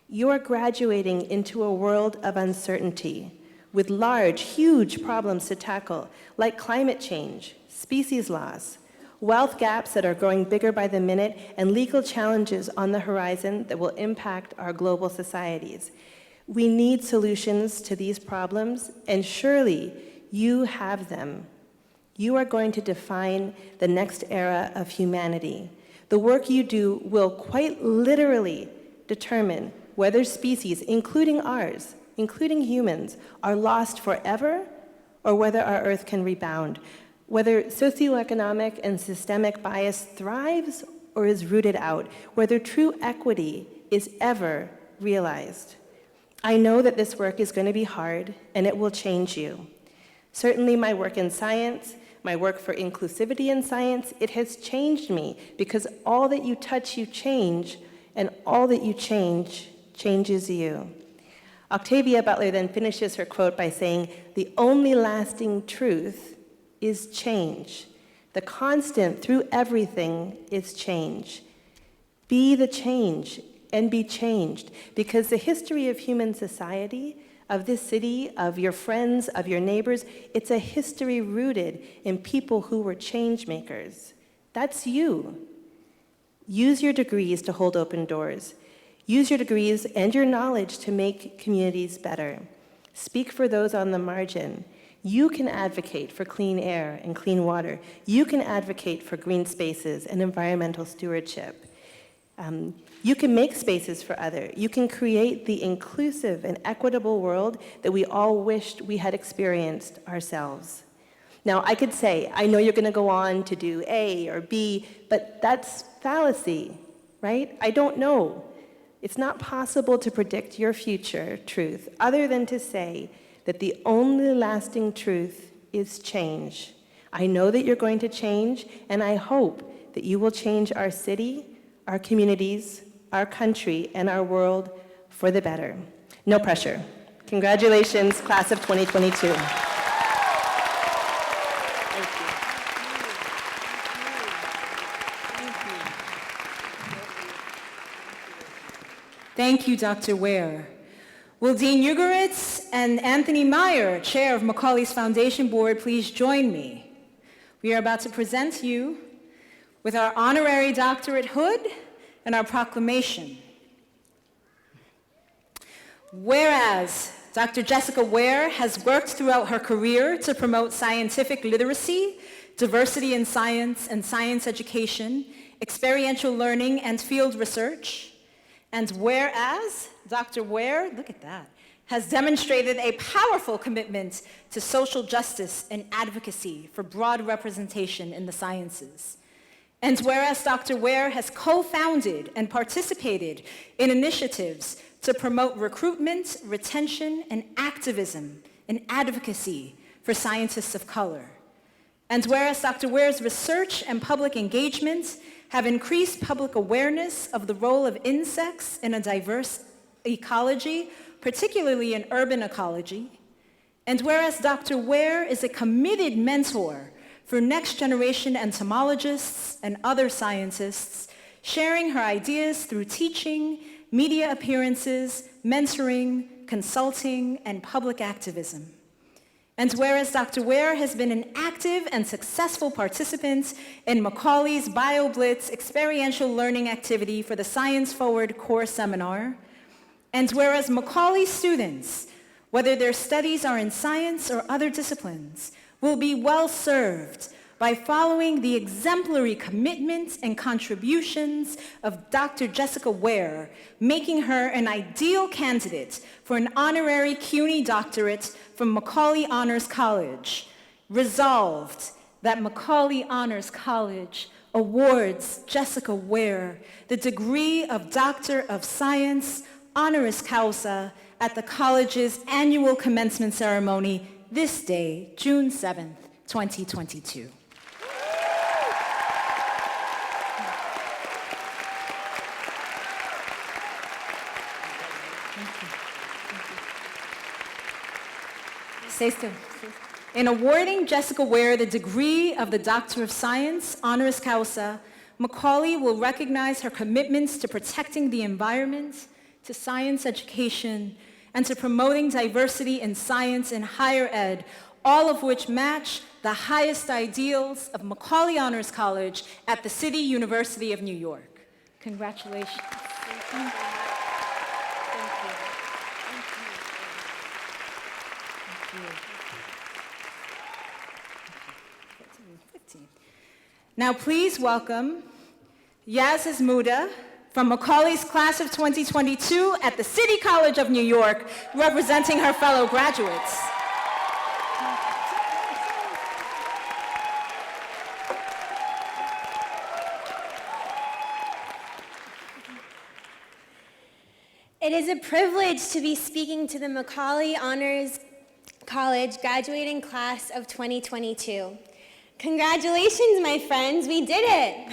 You are graduating into a world of uncertainty with large, huge problems to tackle, like climate change, species loss, wealth gaps that are growing bigger by the minute, and legal challenges on the horizon that will impact our global societies. We need solutions to these problems, and surely you have them. You are going to define the next era of humanity. The work you do will quite literally determine whether species, including ours, including humans, are lost forever or whether our Earth can rebound, whether socioeconomic and systemic bias thrives or is rooted out, whether true equity is ever realized. I know that this work is going to be hard and it will change you. Certainly my work in science, my work for inclusivity in science, it has changed me because all that you touch, you change, and all that you change, changes you. Octavia Butler then finishes her quote by saying, "The only lasting truth is change. The constant through everything is change. Be the change and be changed, because the history of human society, of this city, of your friends, of your neighbors, it's a history rooted in people who were change makers. That's you. Use your degrees to hold open doors. Use your degrees and your knowledge to make communities better. Speak for those on the margin. You can advocate for clean air and clean water. You can advocate for green spaces and environmental stewardship. You can make spaces for others. You can create the inclusive and equitable world that we all wished we had experienced ourselves. Now, I could say, I know you're going to go on to do A or B, but that's fallacy, right? I don't know. It's not possible to predict your future truth other than to say that the only lasting truth is change. I know that you're going to change, and I hope that you will change our city, our communities, our country, and our world for the better. No pressure. Congratulations, class of 2022. Thank you, Dr. Ware. Will Dean Ugoritz and Anthony Meyer, chair of Macaulay's Foundation Board, please join me? We are about to present you with our honorary doctorate hood and our proclamation. Whereas Dr. Jessica Ware has worked throughout her career to promote scientific literacy, diversity in science and science education, experiential learning, and field research. And whereas Dr. Ware, look at that, has demonstrated a powerful commitment to social justice and advocacy for broad representation in the sciences. And whereas Dr. Ware has co-founded and participated in initiatives to promote recruitment, retention, and activism and advocacy for scientists of color. And whereas Dr. Ware's research and public engagement have increased public awareness of the role of insects in a diverse ecology, particularly in urban ecology, and whereas Dr. Ware is a committed mentor for next-generation entomologists and other scientists, sharing her ideas through teaching, media appearances, mentoring, consulting, and public activism. And whereas Dr. Ware has been an active and successful participant in Macaulay's BioBlitz experiential learning activity for the Science Forward Core Seminar, and whereas Macaulay students, whether their studies are in science or other disciplines, will be well served by following the exemplary commitment and contributions of Dr. Jessica Ware, making her an ideal candidate for an honorary CUNY doctorate from Macaulay Honors College. Resolved that Macaulay Honors College awards Jessica Ware the degree of Doctor of Science honoris causa at the college's annual commencement ceremony this day, June 7th, 2022. Stay still. In awarding Jessica Ware the degree of the Doctor of Science honoris causa, Macaulay will recognize her commitments to protecting the environment, to science education, and to promoting diversity in science and higher ed, all of which match the highest ideals of Macaulay Honors College at the City University of New York. Congratulations. Thank you. Now please welcome Yaz Muda from Macaulay's class of 2022 at the City College of New York, representing her fellow graduates. It is a privilege to be speaking to the Macaulay Honors College graduating class of 2022. Congratulations, my friends, we did it.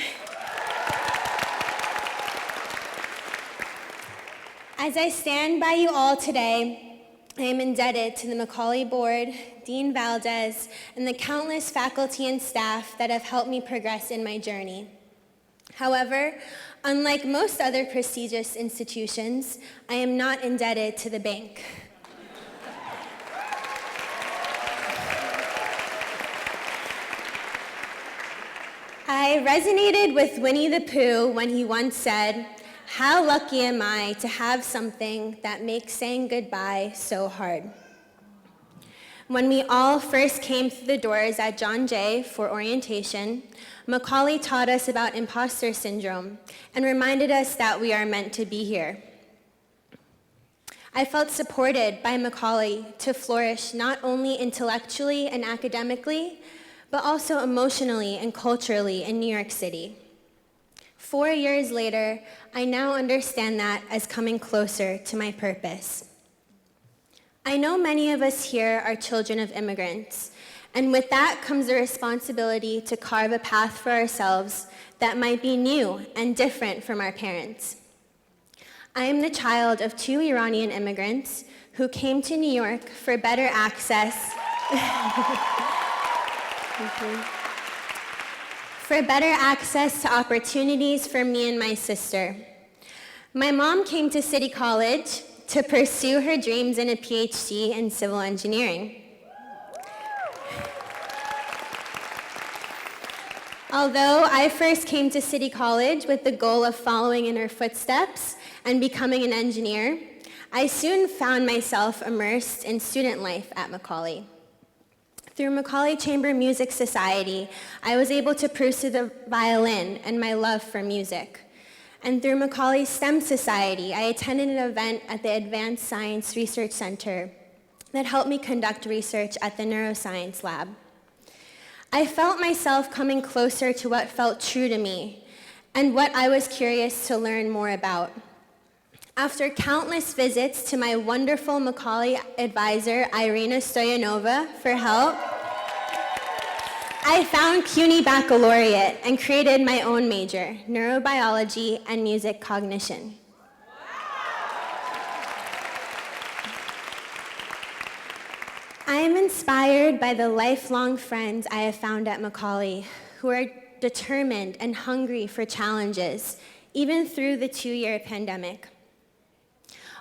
As I stand by you all today, I am indebted to the Macaulay Board, Dean Valdez, and the countless faculty and staff that have helped me progress in my journey. However, unlike most other prestigious institutions, I am not indebted to the bank. I resonated with Winnie the Pooh when he once said, "How lucky am I to have something that makes saying goodbye so hard." When we all first came through the doors at John Jay for orientation, Macaulay taught us about imposter syndrome and reminded us that we are meant to be here. I felt supported by Macaulay to flourish not only intellectually and academically, but also emotionally and culturally in New York City. 4 years later, I now understand that as coming closer to my purpose. I know many of us here are children of immigrants, and with that comes the responsibility to carve a path for ourselves that might be new and different from our parents. I am the child of 2 Iranian immigrants who came to New York for better access to opportunities for me and my sister. My mom came to City College to pursue her dreams in a PhD in civil engineering. Although I first came to City College with the goal of following in her footsteps and becoming an engineer, I soon found myself immersed in student life at Macaulay. Through Macaulay Chamber Music Society, I was able to pursue the violin and my love for music. And through Macaulay STEM Society, I attended an event at the Advanced Science Research Center that helped me conduct research at the Neuroscience Lab. I felt myself coming closer to what felt true to me and what I was curious to learn more about. After countless visits to my wonderful Macaulay advisor, Irina Stoyanova, for help, I found CUNY Baccalaureate and created my own major, neurobiology and music cognition. I am inspired by the lifelong friends I have found at Macaulay who are determined and hungry for challenges, even through the 2-year pandemic.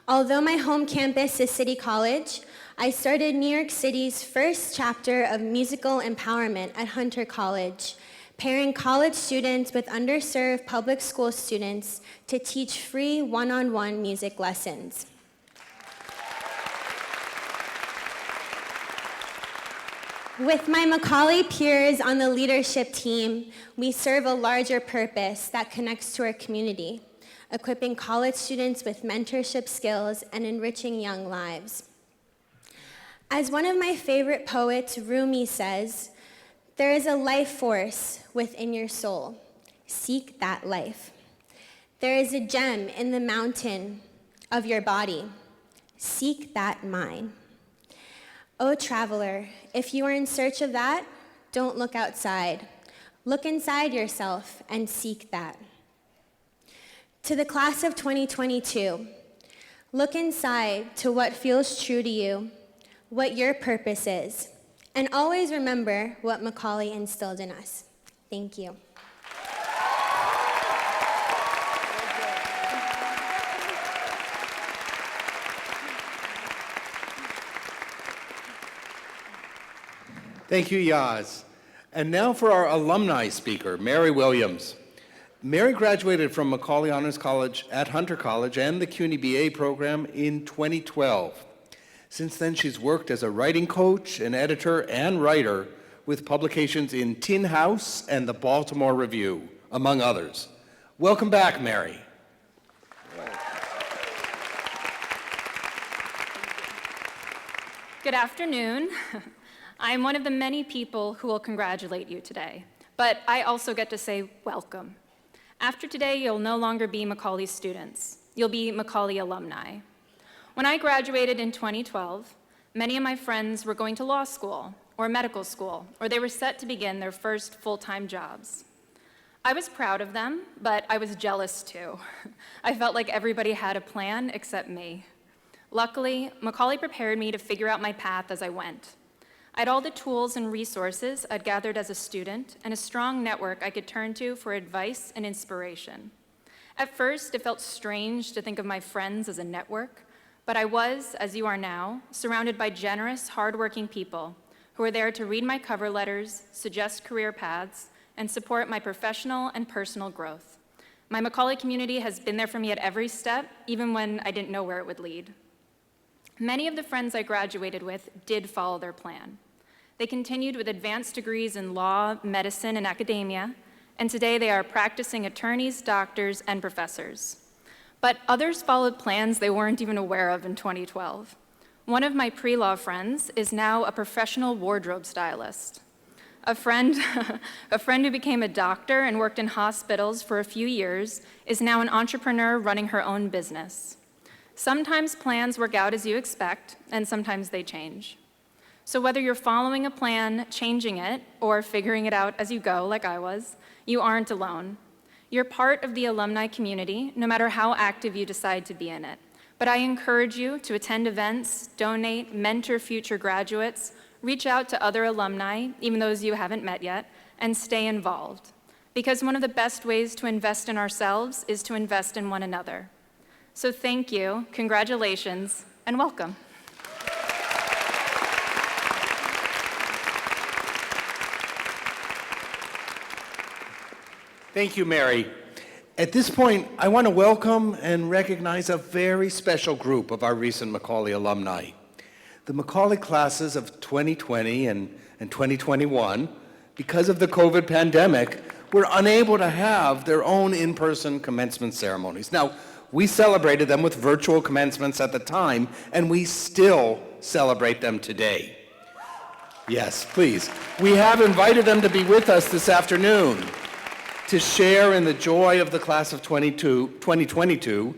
Although my home campus is City College, I started New York City's first chapter of musical empowerment at Hunter College, pairing college students with underserved public school students to teach free one-on-one music lessons. With my Macaulay peers on the leadership team, we serve a larger purpose that connects to our community, equipping college students with mentorship skills and enriching young lives. As one of my favorite poets, Rumi, says, "There is a life force within your soul. Seek that life. There is a gem in the mountain of your body. Seek that mine. O traveler, if you are in search of that, don't look outside. Look inside yourself and seek that." To the class of 2022, look inside to what feels true to you, what your purpose is, and always remember what Macaulay instilled in us. Thank you. Thank you, Yaz. And now for our alumni speaker, Mary Williams. Mary graduated from Macaulay Honors College at Hunter College and the CUNY BA program in 2012. Since then, she's worked as a writing coach, an editor, and writer with publications in Tin House and the Baltimore Review, among others. Welcome back, Mary. Good afternoon. I'm one of the many people who will congratulate you today, but I also get to say welcome. After today, you'll no longer be Macaulay students. You'll be Macaulay alumni. When I graduated in 2012, many of my friends were going to law school or medical school, or they were set to begin their first full-time jobs. I was proud of them, but I was jealous too. I felt like everybody had a plan except me. Luckily, Macaulay prepared me to figure out my path as I went. I had all the tools and resources I'd gathered as a student and a strong network I could turn to for advice and inspiration. At first, it felt strange to think of my friends as a network, but I was, as you are now, surrounded by generous, hardworking people who were there to read my cover letters, suggest career paths, and support my professional and personal growth. My Macaulay community has been there for me at every step, even when I didn't know where it would lead. Many of the friends I graduated with did follow their plan. They continued with advanced degrees in law, medicine, and academia, and today they are practicing attorneys, doctors, and professors. But others followed plans they weren't even aware of in 2012. One of my pre-law friends is now a professional wardrobe stylist. A friend who became a doctor and worked in hospitals for a few years is now an entrepreneur running her own business. Sometimes plans work out as you expect, and sometimes they change. So whether you're following a plan, changing it, or figuring it out as you go, like I was, you aren't alone. You're part of the alumni community, no matter how active you decide to be in it. But I encourage you to attend events, donate, mentor future graduates, reach out to other alumni, even those you haven't met yet, and stay involved. Because one of the best ways to invest in ourselves is to invest in one another. So thank you, congratulations, and welcome. Thank you, Mary. At this point, I want to welcome and recognize a very special group of our recent Macaulay alumni. The Macaulay classes of 2020 and 2021, because of the COVID pandemic, were unable to have their own in-person commencement ceremonies. Now, we celebrated them with virtual commencements at the time, and we still celebrate them today. Yes, please. We have invited them to be with us this afternoon to share in the joy of the class of 2022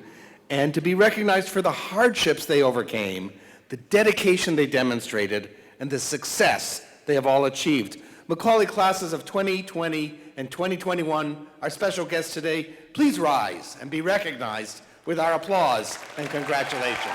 and to be recognized for the hardships they overcame, the dedication they demonstrated, and the success they have all achieved. Macaulay classes of 2020 and 2021, our special guests today, please rise and be recognized with our applause and congratulations.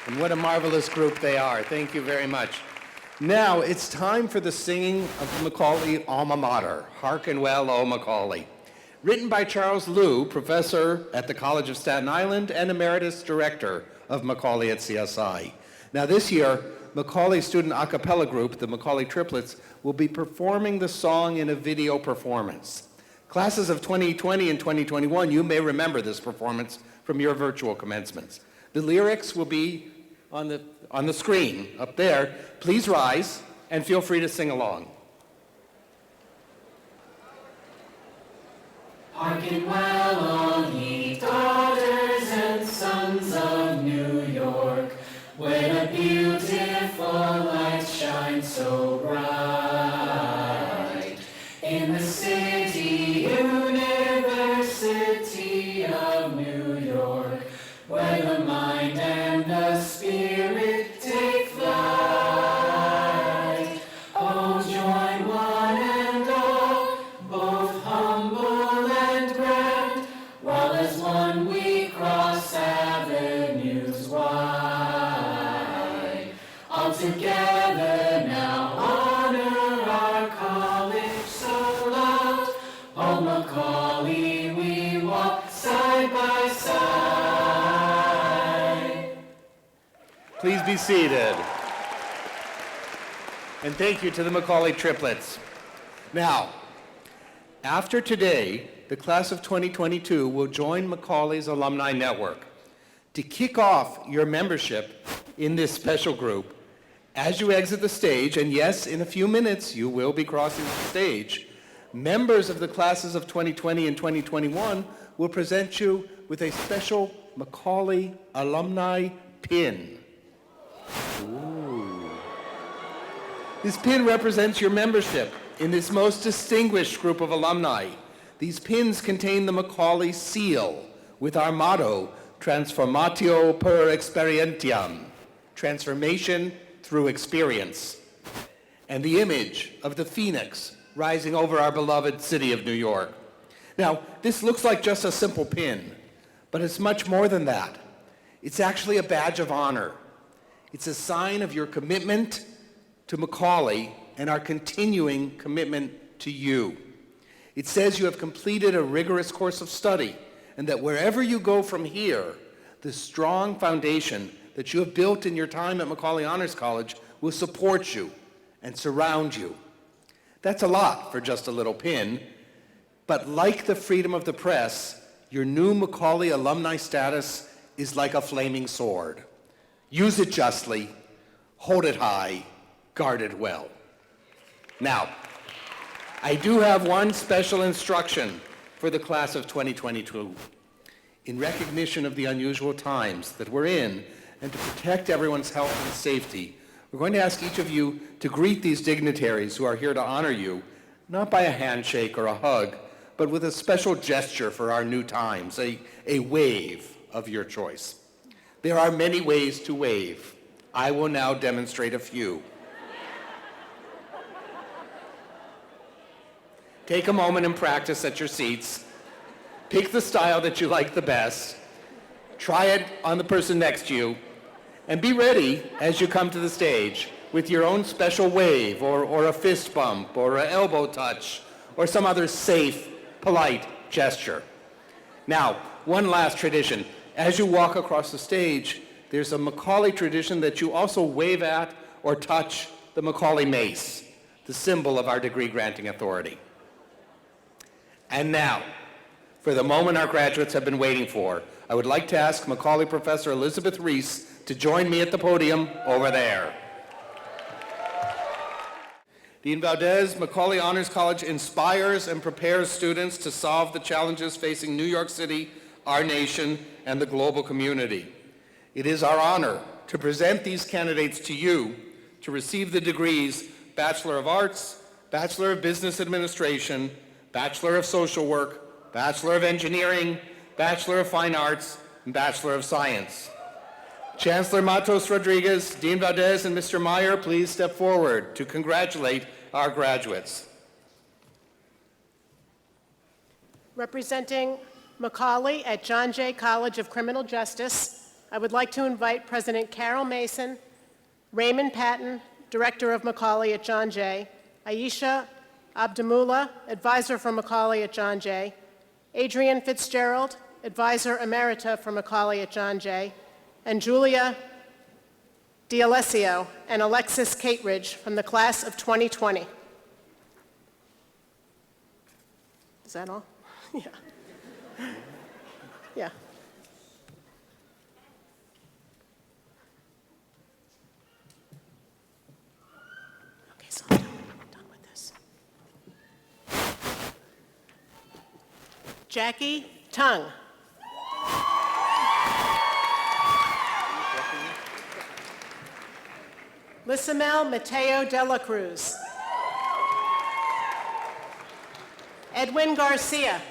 And what a marvelous group they are. Thank you very much. Now it's time for the singing of the Macaulay alma mater, Hearken Well, O Macaulay. Written by Charles Liu, professor at the College of Staten Island and emeritus director of Macaulay at CSI. Now this year, Macaulay student a cappella group, the Macaulay Triplets, will be performing the song in a video performance. Classes of 2020 and 2021, you may remember this performance from your virtual commencements. The lyrics will be on the screen up there. Please rise and feel free to sing along. Hearken well, all ye daughters and sons of New York, when a beautiful light shines so bright in the city, University of New York, where the mind and the spirit take flight. Oh, join one and all, both humble and grand, while as one we cross avenues wide. All together now honor our college so loud. Oh, Macaulay, we walk side by side. Please be seated. And thank you to the Macaulay Triplets. Now, after today, the class of 2022 will join Macaulay's alumni network. To kick off your membership in this special group, as you exit the stage, and yes, in a few minutes you will be crossing the stage, members of the classes of 2020 and 2021 will present you with a special Macaulay alumni pin. Ooh. This pin represents your membership in this most distinguished group of alumni. These pins contain the Macaulay seal with our motto, Transformatio per Experientiam, transformation through experience, and the image of the phoenix rising over our beloved city of New York. Now, this looks like just a simple pin, but it's much more than that. It's actually a badge of honor. It's a sign of your commitment to Macaulay and our continuing commitment to you. It says you have completed a rigorous course of study and that wherever you go from here, the strong foundation that you have built in your time at Macaulay Honors College will support you and surround you. That's a lot for just a little pin, but like the freedom of the press, your new Macaulay alumni status is like a flaming sword. Use it justly, hold it high, guard it well. Now, I do have one special instruction for the class of 2022. In recognition of the unusual times that we're in and to protect everyone's health and safety, we're going to ask each of you to greet these dignitaries who are here to honor you, not by a handshake or a hug, but with a special gesture for our new times, a wave of your choice. There are many ways to wave. I will now demonstrate a few. Take a moment and practice at your seats. Pick the style that you like the best. Try it on the person next to you. And be ready as you come to the stage with your own special wave or a fist bump or an elbow touch or some other safe, polite gesture. Now, one last tradition. As you walk across the stage, there's a Macaulay tradition that you also wave at or touch the Macaulay mace, the symbol of our degree-granting authority. And now, for the moment our graduates have been waiting for, I would like to ask Macaulay Professor Elizabeth Reese to join me at the podium over there. Dean Valdez, Macaulay Honors College inspires and prepares students to solve the challenges facing New York City, our nation, and the global community. It is our honor to present these candidates to you to receive the degrees Bachelor of Arts, Bachelor of Business Administration, Bachelor of Social Work, Bachelor of Engineering, Bachelor of Fine Arts, and Bachelor of Science. Chancellor Matos Rodriguez, Dean Valdez, and Mr. Meyer, please step forward to congratulate our graduates. Representing Macaulay at John Jay College of Criminal Justice, I would like to invite President Carol Mason, Raymond Patton, Director of Macaulay at John Jay, Aisha Abdamullah, Advisor for Macaulay at John Jay, Adrian Fitzgerald, Advisor Emerita for Macaulay at John Jay, and Julia D'Alessio and Alexis Cateridge from the class of 2020. Is that all? Yeah. Yeah. Okay, so I'm done with this. Jackie Tung. Lissamel Mateo de la Cruz. Edwin Garcia.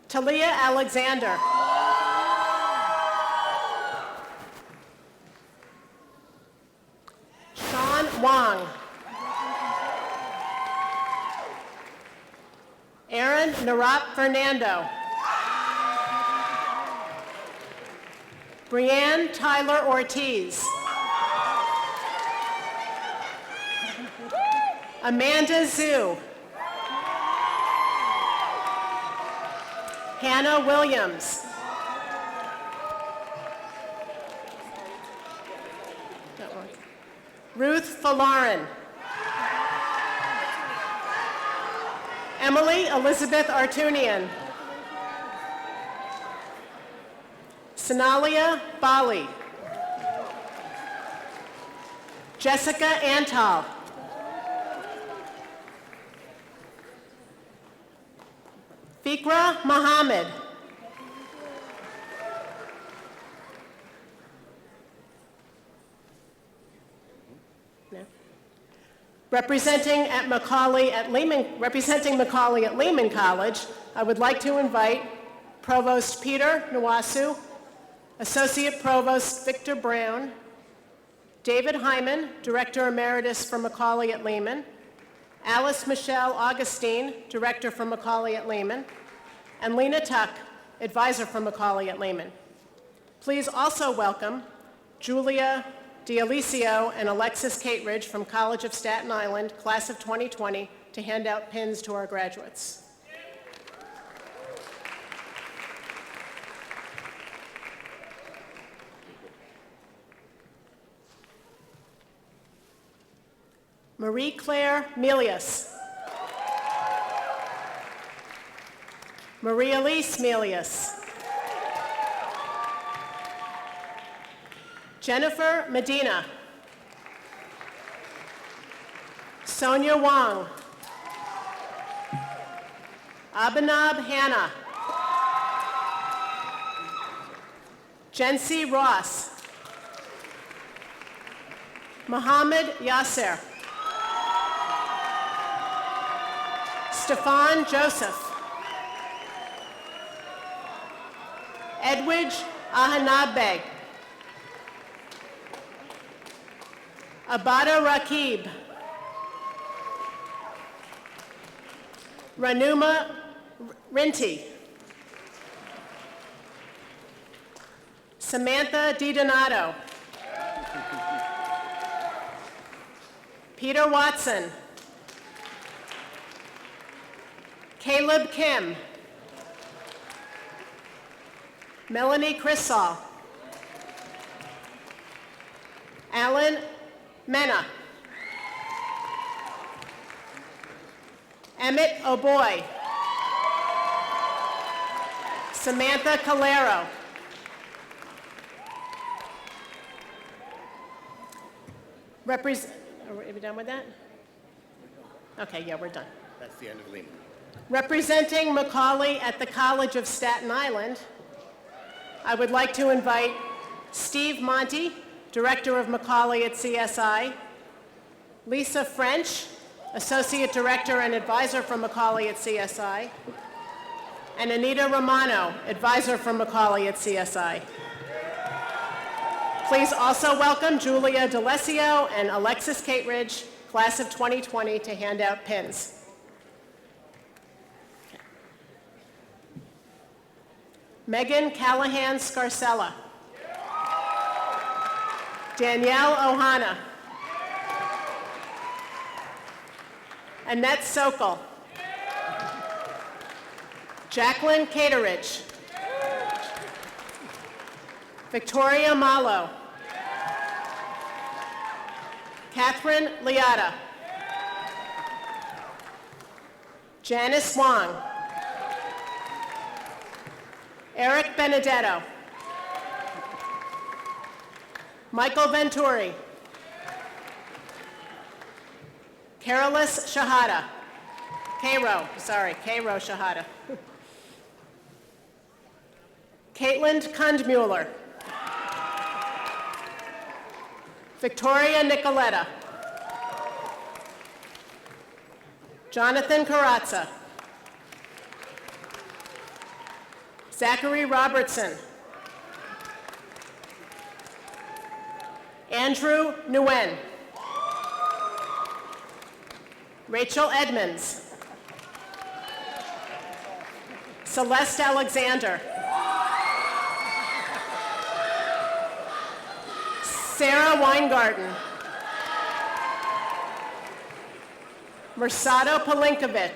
Talia Alexander. Sean Wong. Aaron Narap Fernando. Brianne Tyler Ortiz. Amanda Zhu. Hannah Williams. Ruth Falarin. Emily Elizabeth Artunian. Sanalia Bali. Jessica Antal. Fikra Mohammed. No. Representing Macaulay at Lehman College, I would like to invite Provost Peter Nwasu, Associate Provost Victor Brown, David Hyman, Director Emeritus for Macaulay at Lehman, Alice Michelle Augustine, Director for Macaulay at Lehman, and Lena Tuck, Advisor for Macaulay at Lehman. Please also welcome Julia D'Alessio and Alexis Cateridge from College of Staten Island, Class of 2020, to hand out pins to our graduates. Marie Claire Melius. Maria Elise Melius. Jennifer Medina. Sonia Wong. Abinab Hannah. Jency Ross. Mohammed Yasser. Stefan Joseph. Edwidge Ahanabe. Abada Rakib. Ranuma Rinti. Samantha DiDonato. Peter Watson. Caleb Kim. Melanie Crisall. Alan Mena. Emmett O'Boy. Samantha Calero. Are we done with that? Okay, yeah, we're done. That's the end of Lehman. Representing Macaulay at the College of Staten Island, I would like to invite Steve Monty, Director of Macaulay at CSI, Lisa French, Associate Director and Advisor from Macaulay at CSI, and Anita Romano, Advisor from Macaulay at CSI. Please also welcome Julia DeLesio and Alexis Cateridge, Class of 2020, to hand out pins. Megan Callahan Scarcella. Danielle Ohana. Annette Sokol. Jacqueline Cateridge. Victoria Malo. Catherine Liata. Janice Wong. Eric Benedetto. Michael Venturi. Carolis Shahada. Cairo Shahada. Caitlin Kundmuller. Victoria Nicoletta. Jonathan Carazza. Zachary Robertson. Andrew Nguyen. Rachel Edmonds. Celeste Alexander. Sarah Weingarten. Mercado Palinkovic.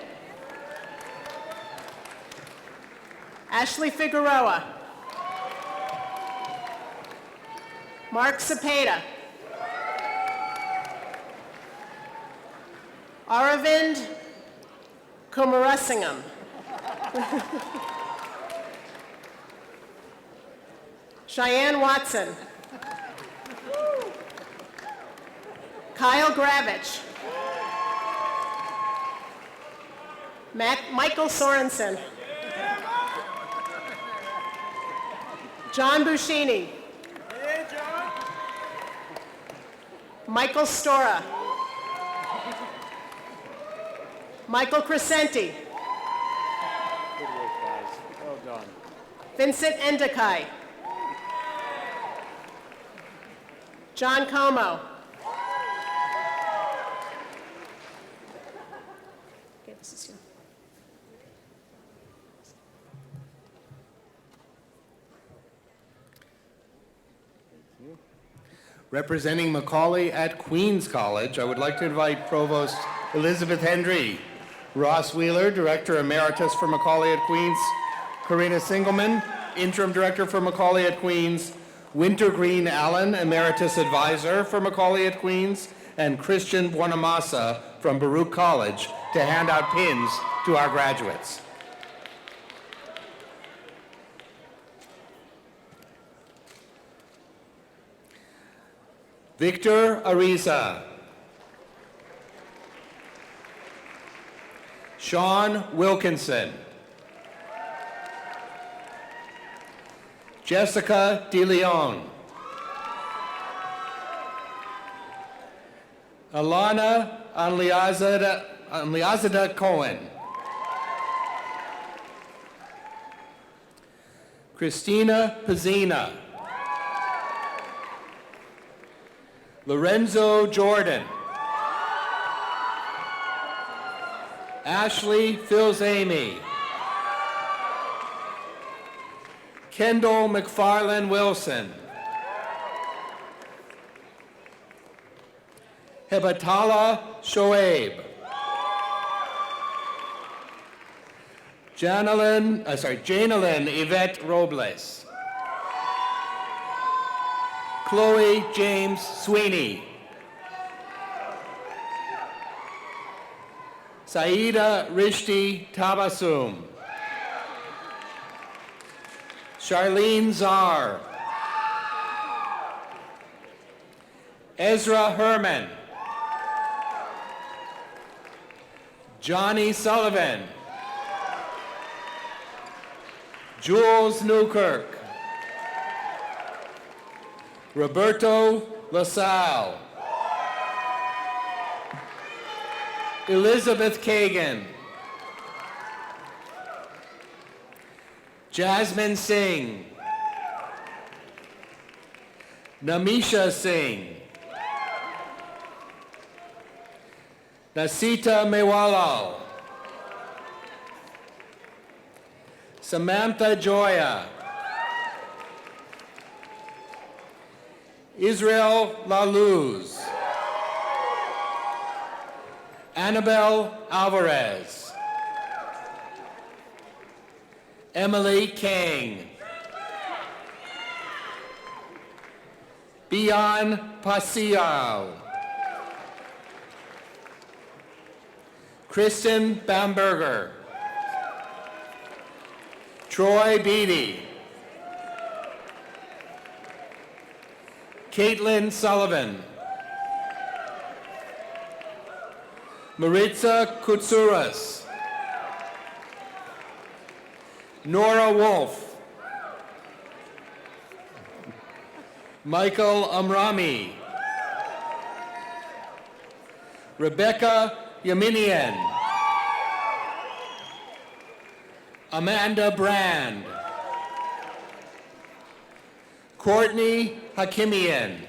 Ashley Figueroa. Mark Cepeda. Aravind Kumarasingam. Cheyenne Watson. Kyle Gravich. Michael Sorensen. John Buscini. Michael Stora. Michael Crescenti. Good work, guys. Well done. Vincent Endekai. John Como. Okay, this is you. Representing Macaulay at Queens College, I would like to invite Provost Elizabeth Hendry, Ross Wheeler, Director Emeritus for Macaulay at Queens, Karina Singelman, Interim Director for Macaulay at Queens, Wintergreen Allen, Emeritus Advisor for Macaulay at Queens, and Christian Buonamassa from Baruch College to hand out pins to our graduates. Victor Ariza. Sean Wilkinson. Jessica DeLeon. Alana Anliazada Cohen. Christina Pizzina. Lorenzo Jordan. Ashley Filzamy. Kendall McFarland Wilson. Hebatala Shoaib. Janelyn Yvette Robles. Chloe James Sweeney. Saida Rishti Tabassum. Charlene Czar. Ezra Herman. Johnny Sullivan. Jules Newkirk. Roberto LaSalle. Elizabeth Kagan. Jasmine Singh. Namisha Singh. Nasita Mewalal. Samantha Joya. Israel Laluz. Annabelle Alvarez. Emily Kang. Bian Pasiao. Kristen Bamberger. Troy Beatty. Caitlin Sullivan. Maritza Kutsuras. Nora Wolf. Michael Amrami. Rebecca Yaminian. Amanda Brand. Courtney Hakimian.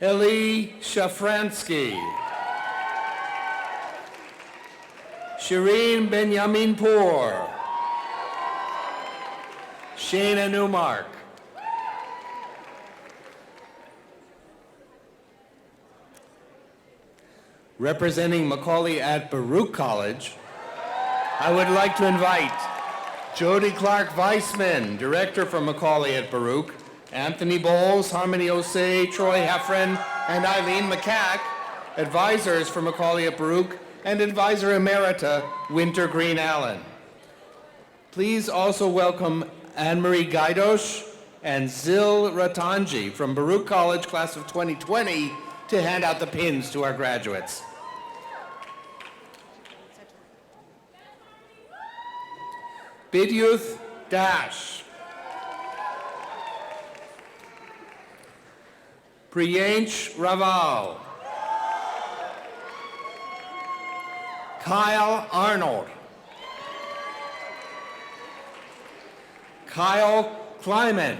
Eli Shafransky. Shireen Benyaminpour. Shayna Newmark. Representing Macaulay at Baruch College, I would like to invite Jody Clark Weissman, Director for Macaulay at Baruch, Anthony Bowles, Harmony Osei, Troy Heffron, and Eileen McCack, advisors for Macaulay at Baruch, and Advisor Emerita, Winter Green Allen. Please also welcome Anne-Marie Gaidosh and Zil Ratanji from Baruch College, class of 2020, to hand out the pins to our graduates. Bidyuth Dash. Priyansh Raval. Kyle Arnold. Kyle Kleiman.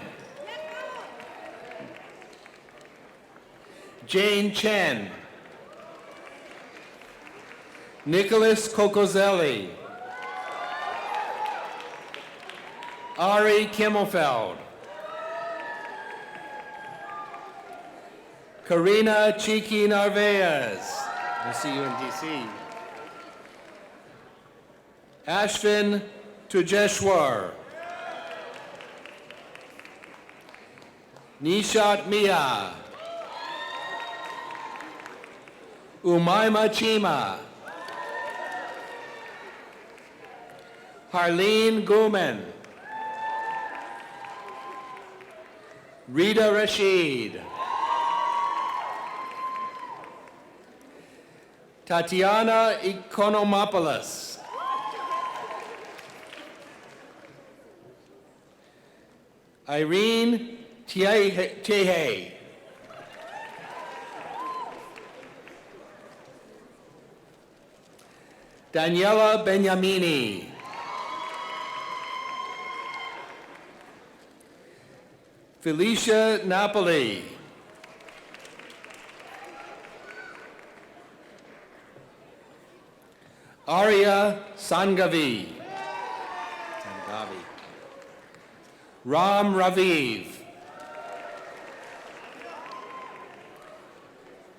Jane Chen. Nicholas Kokozelli. Ari Kimmelfeld. Karina Chiki Narvaez. We'll see you in DC. Ashvin Tujeshwar. Nishat Mia. Umaima Chima. Harleen Guman. Rita Rashid. Tatiana Economopoulos. Irene Tehe. Daniela Benyamini. Felicia Napoli. Arya Sangavi. Ram Raviv.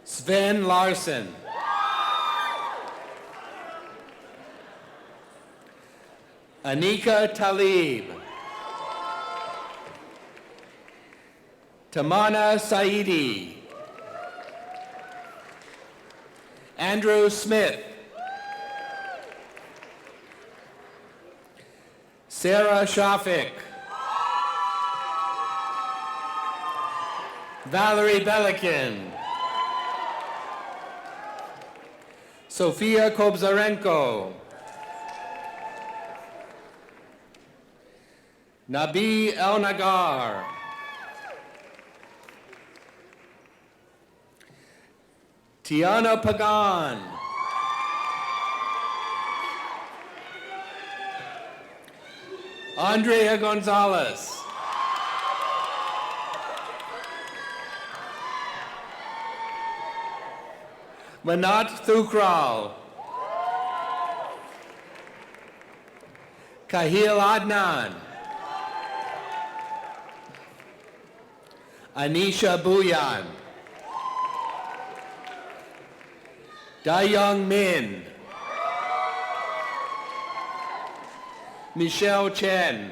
Sven Larson. Anika Talib. Tamana Saidi. Andrew Smith. Sarah Shafik. Valerie Belikin. Sofia Kobzarenko. Nabi El Nagar. Tiana Pagan. Andrea Gonzalez. Manat Thukral. Kahil Adnan. Anisha Buyan. Dayoung Min. Michelle Chen.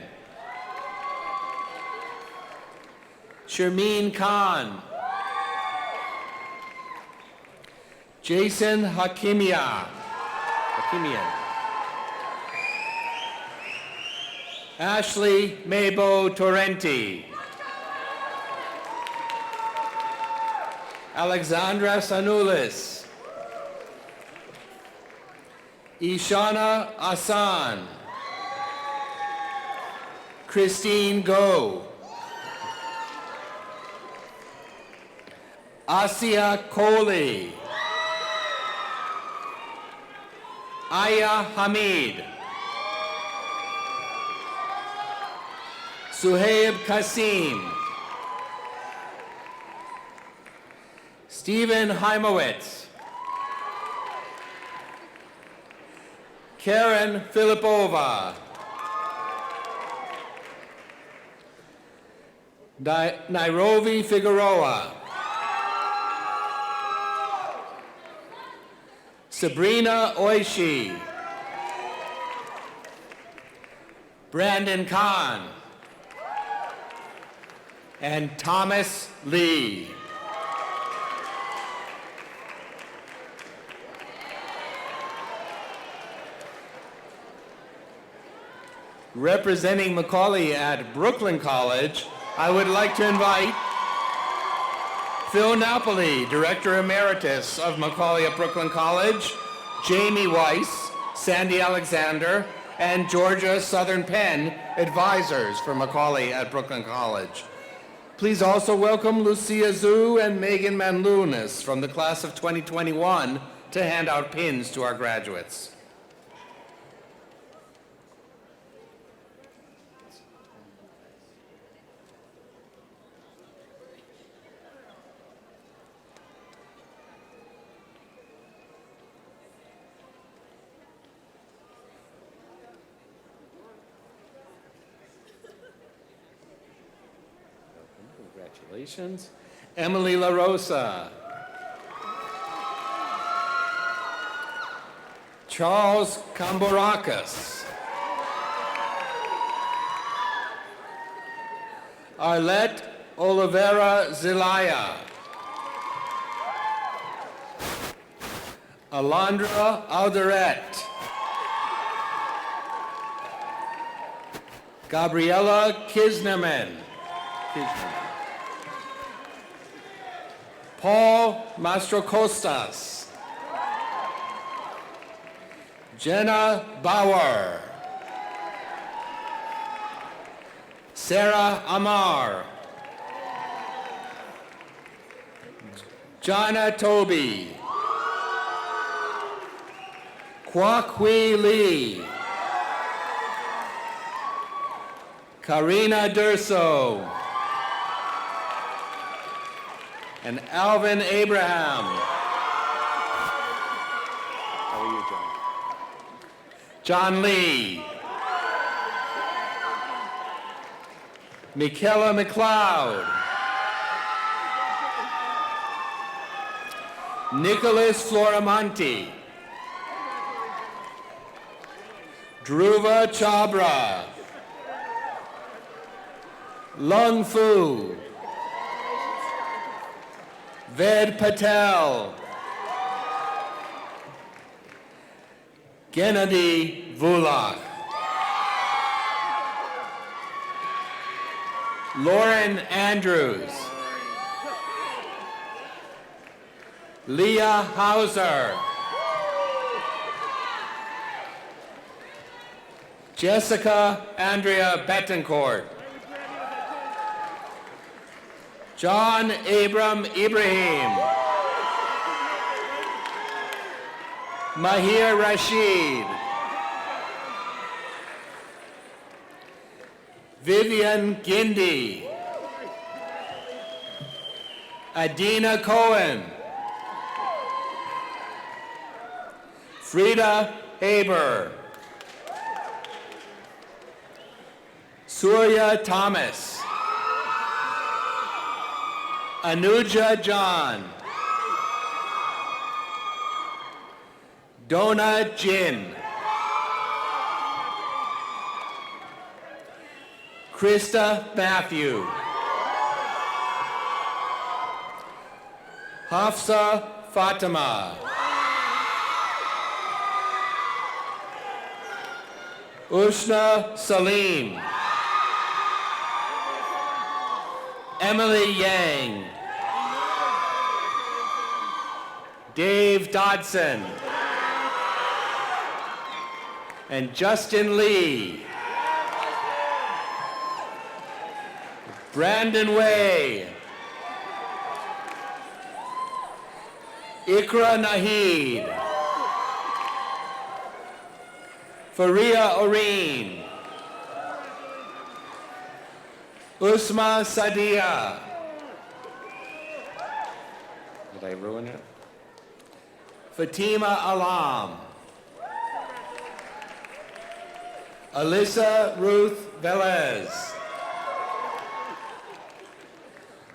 Shermeen Khan. Jason Hakimian. Ashley Mabo Torrenti. Alexandra Sanulis. Ishana Asan. Christine Go. Asia Kohli. Aya Hamid. Suhaib Kasim. Stephen Heimowitz. Karen Filipova. Nairobi Figueroa. Sabrina Oishi. Brandon Kahn. And Thomas Lee. Representing Macaulay at Brooklyn College, I would like to invite Phil Napoli, Director Emeritus of Macaulay at Brooklyn College, Jamie Weiss, Sandy Alexander, and Georgia Southern Penn, advisors for Macaulay at Brooklyn College. Please also welcome Lucia Zhu and Megan Manlunas from the class of 2021 to hand out pins to our graduates. Congratulations. Emily La Rosa. Charles Kamborakis. Arlette Oliveira Zelaya. Alondra Alderet. Gabriella Kisnerman. Paul Mastrocostas. Jenna Bauer. Sarah Amar. Jana Toby. Kwak-Hui Lee. Karina Durso. And Alvin Abraham. How are you, John? John Lee. Michaela McLeod. Nicholas Floramonti. Dhruva Chabra. Lung Fu. Ved Patel. Gennady Vulak. Lauren Andrews. Leah Hauser. Jessica Andrea Betancourt. John Abram Ibrahim. Mahir Rashid. Vivian Gindi. Adina Cohen. Frida Haber. Surya Thomas. Anuja John. Dona Jin. Krista Matthew. Hafsa Fatima. Ushna Salim. Emily Yang. Dave Dodson. And Justin Lee. Brandon Way. Ikra Nahid. Faria Oreen. Usma Sadia. Did I ruin it? Fatima Alam. Alyssa Ruth Velez.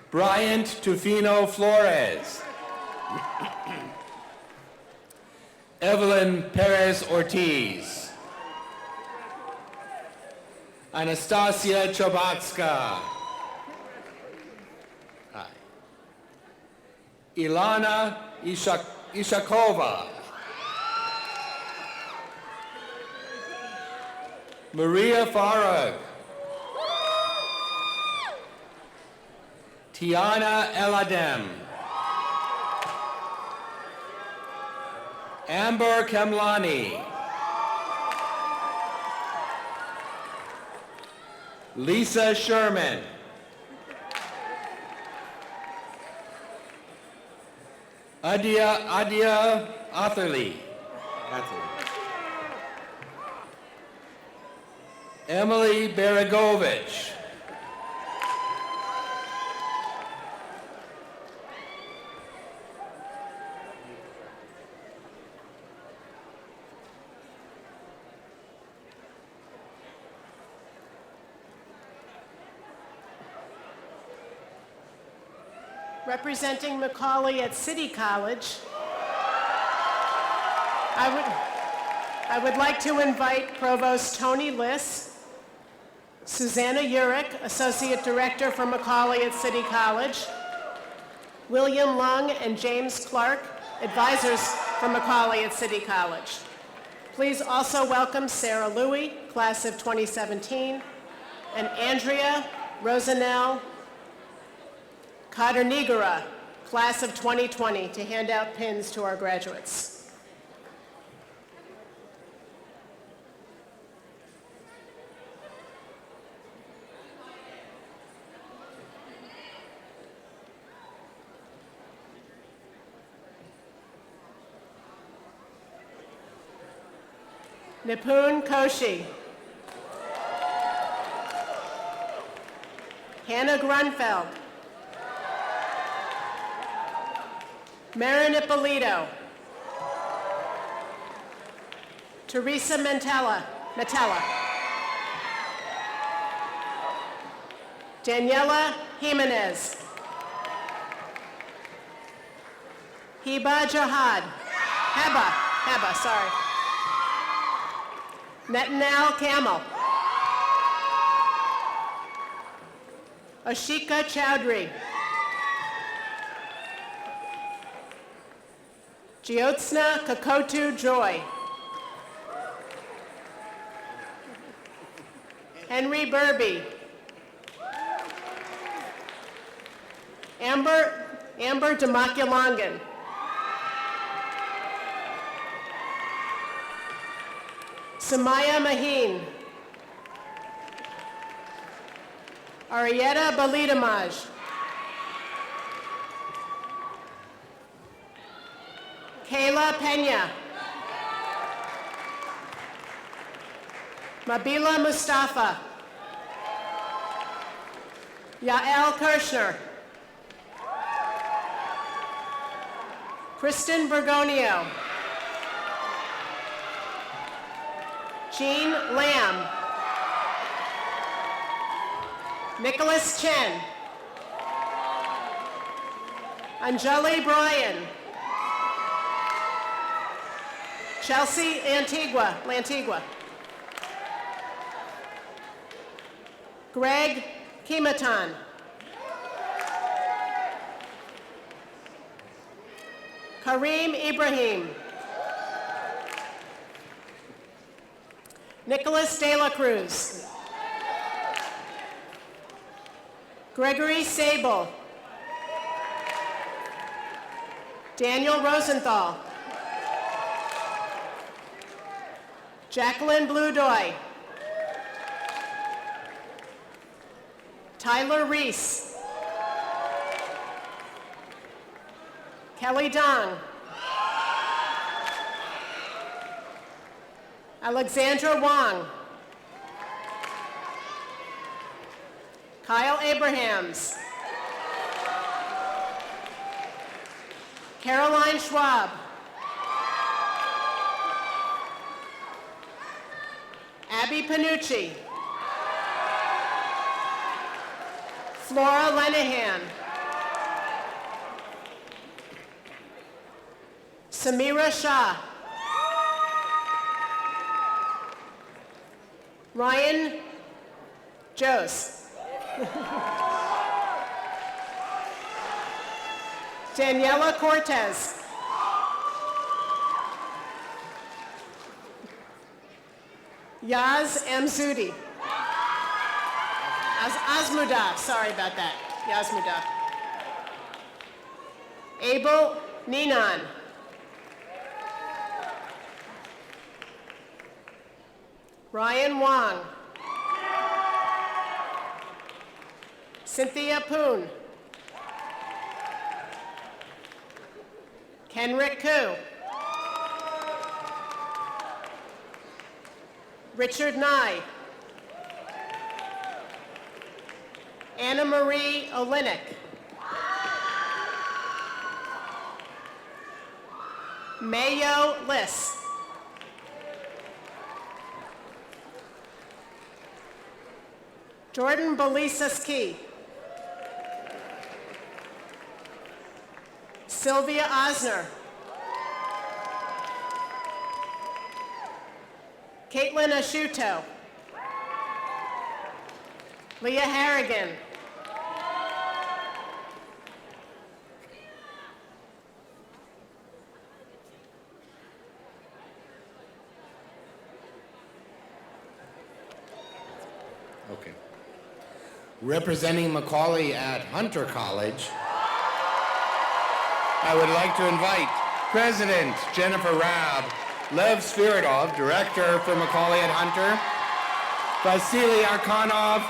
Bryant Tufino Flores. Evelyn Perez Ortiz. Anastasia Chobatska. Hi. Ilana Ishakova. Maria Farag. Tiana Eladem. Amber Kemlani. Lisa Sherman. Adia Atherley. Emily Beragovich. Representing Macaulay at City College, I would like to invite Provost Tony Liss, Susanna Urich, Associate Director for Macaulay at City College, William Lung and James Clark, Advisors for Macaulay at City College. Please also welcome Sarah Louie, Class of 2017, and Andrea Rosanelle Kadernigara, Class of 2020, to hand out pins to our graduates. Nipun Koshi. Hannah Grunfeld. Marin Ippolito. Teresa Matella. Daniela Jimenez. Heba Jihad. Heba, sorry. Netanel Camel. Ashika Chowdhury. Jyotsna Kakotu Joy. Henry Burby. Amber Demakulangan. Samaya Maheen. Arietta Balidamaj. Kayla Pena. Mabila Mustafa. Yael Kirschner. Kristen Bergonio. Jean Lamb. Nicholas Chen. Anjali Bryan. Chelsea Lantigua. Greg Kimatan. Kareem Ibrahim. Nicholas De La Cruz. Gregory Sable. Daniel Rosenthal. Jacqueline Bludoy. Tyler Reese. Kelly Dong. Alexandra Wong. Kyle Abrahams. Caroline Schwab. Abby Panucci. Flora Lenahan. Samira Shah. Ryan Jose. Daniela Cortez. Yaz Amzudi. Azmuda, sorry about that. Yazmuda. Abel Ninan. Ryan Wong. Cynthia Poon. Kenrick Koo. Richard Nye. Anna Marie Olenek. Mayo Liss. Jordan Belisas Key. Sylvia Osner. Caitlin Ashuto. Leah Harrigan. Okay. Representing Macaulay at Hunter College, I would like to invite President Jennifer Rabb, Lev Sviridov, Director for Macaulay at Hunter, Vasily Arkanov,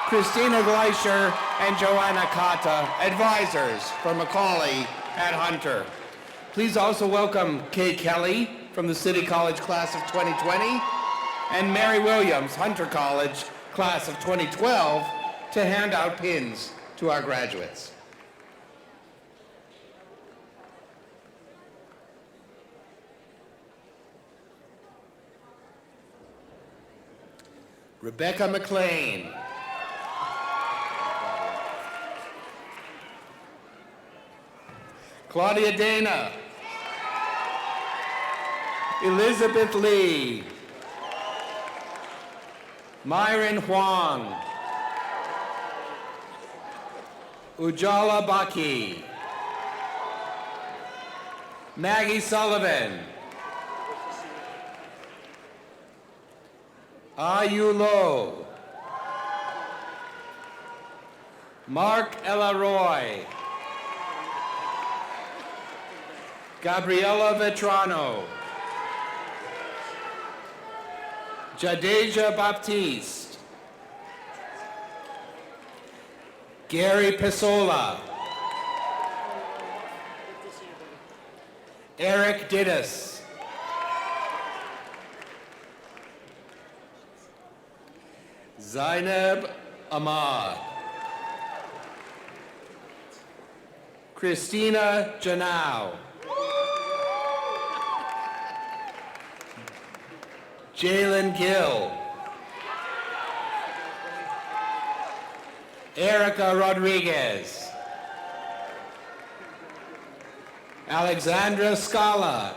Christina Gleischer, and Joanna Kata, advisors for Macaulay at Hunter. Please also welcome Kay Kelly from the City College class of 2020 and Mary Williams, Hunter College class of 2012, to hand out pins to our graduates. Rebecca McLean. Claudia Dana. Elizabeth Lee. Myron Huang. Ujala Baki. Maggie Sullivan. Ayu Lo. Mark Elaroy. Gabriela Vetrano. Jadeja Baptiste. Gary Pisola. Eric Didis. Zainab Ahmad. Christina Janau. Jalen Gill. Erica Rodriguez. Alexandra Scala.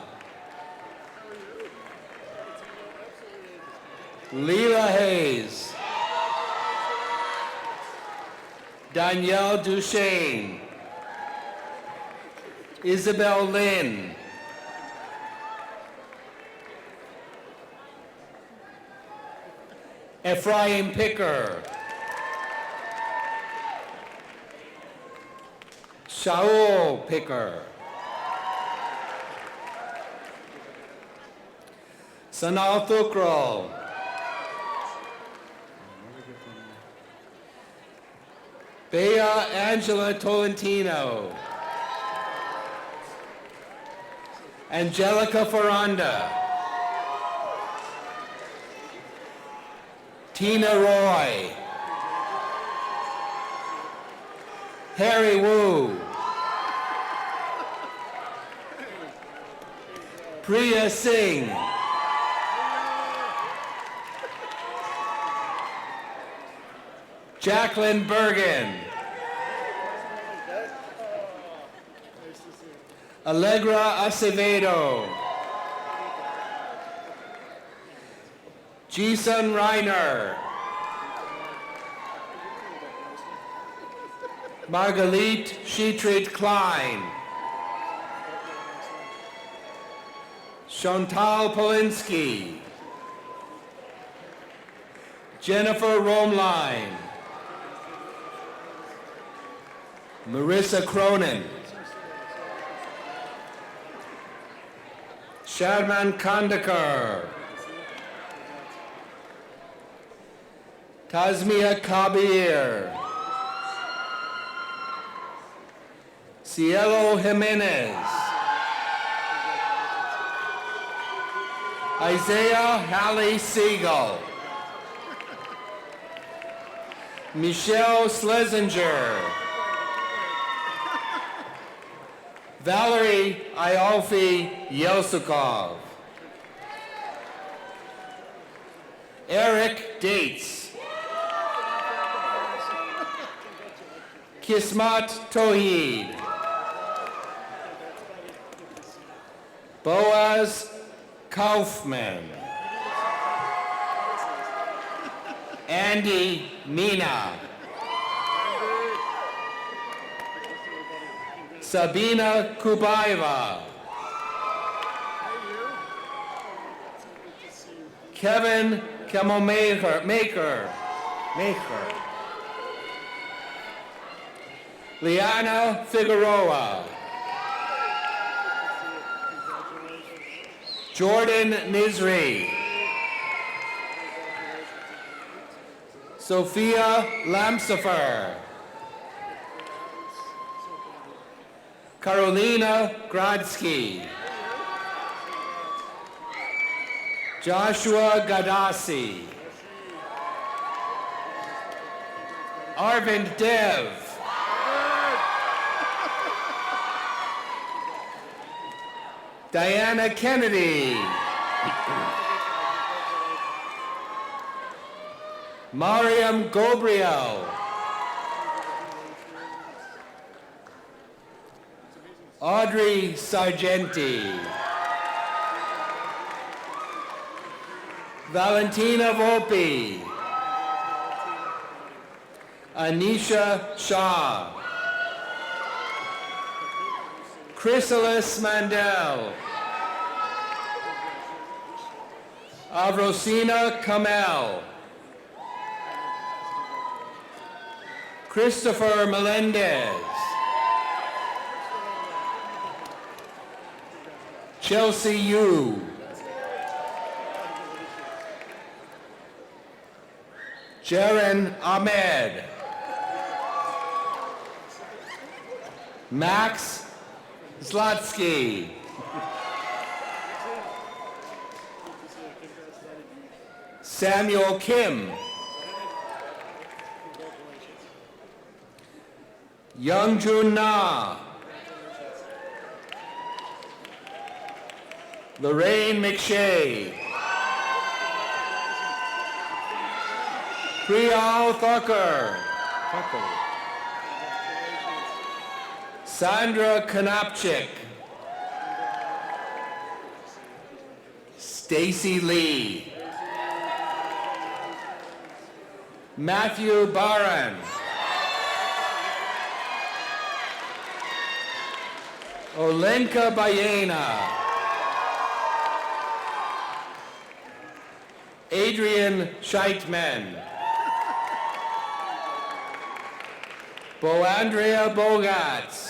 Leela Hayes. Danielle Duchesne. Isabel Lynn. Ephraim Picker. Shaul Picker. Sanal Thukral. Bea Angela Tolentino. Angelica Ferranda. Tina Roy. Harry Wu. Priya Singh. Jacqueline Bergen. Allegra Acevedo. Jason Reiner. Margalit Sheetrit Klein. Chantal Polinsky. Jennifer Romeline. Marissa Cronin. Sharman Kandakar. Tazmia Kabir. Cielo Jimenez. Isaiah Halley Siegel. Michelle Schlesinger. Valerie Iolfi Yelsukov. Eric Dates. Kismat Tohid. Boaz Kaufman. Andy Mina. Sabina Kubaeva. Kevin Maker. Liana Figueroa. Jordan Nizri. Sophia Lamsifer. Karolina Gradsky. Joshua Gadasi. Arvind Dev. Diana Kennedy. Mariam Gobriel. Audrey Sargenti. Valentina Volpe. Anisha Shah. Chrysalis Mandel. Avrosina Kamel. Christopher Melendez. Chelsea Yu. Jaren Ahmed. Max Zlotsky. Samuel Kim. Youngjun Na. Lorraine McShay. Priyal Thakur. Sandra Konopchik. Stacy Lee. Matthew Baran. Olenka Bayena. Adrian Scheitman. Boandrea Bogats.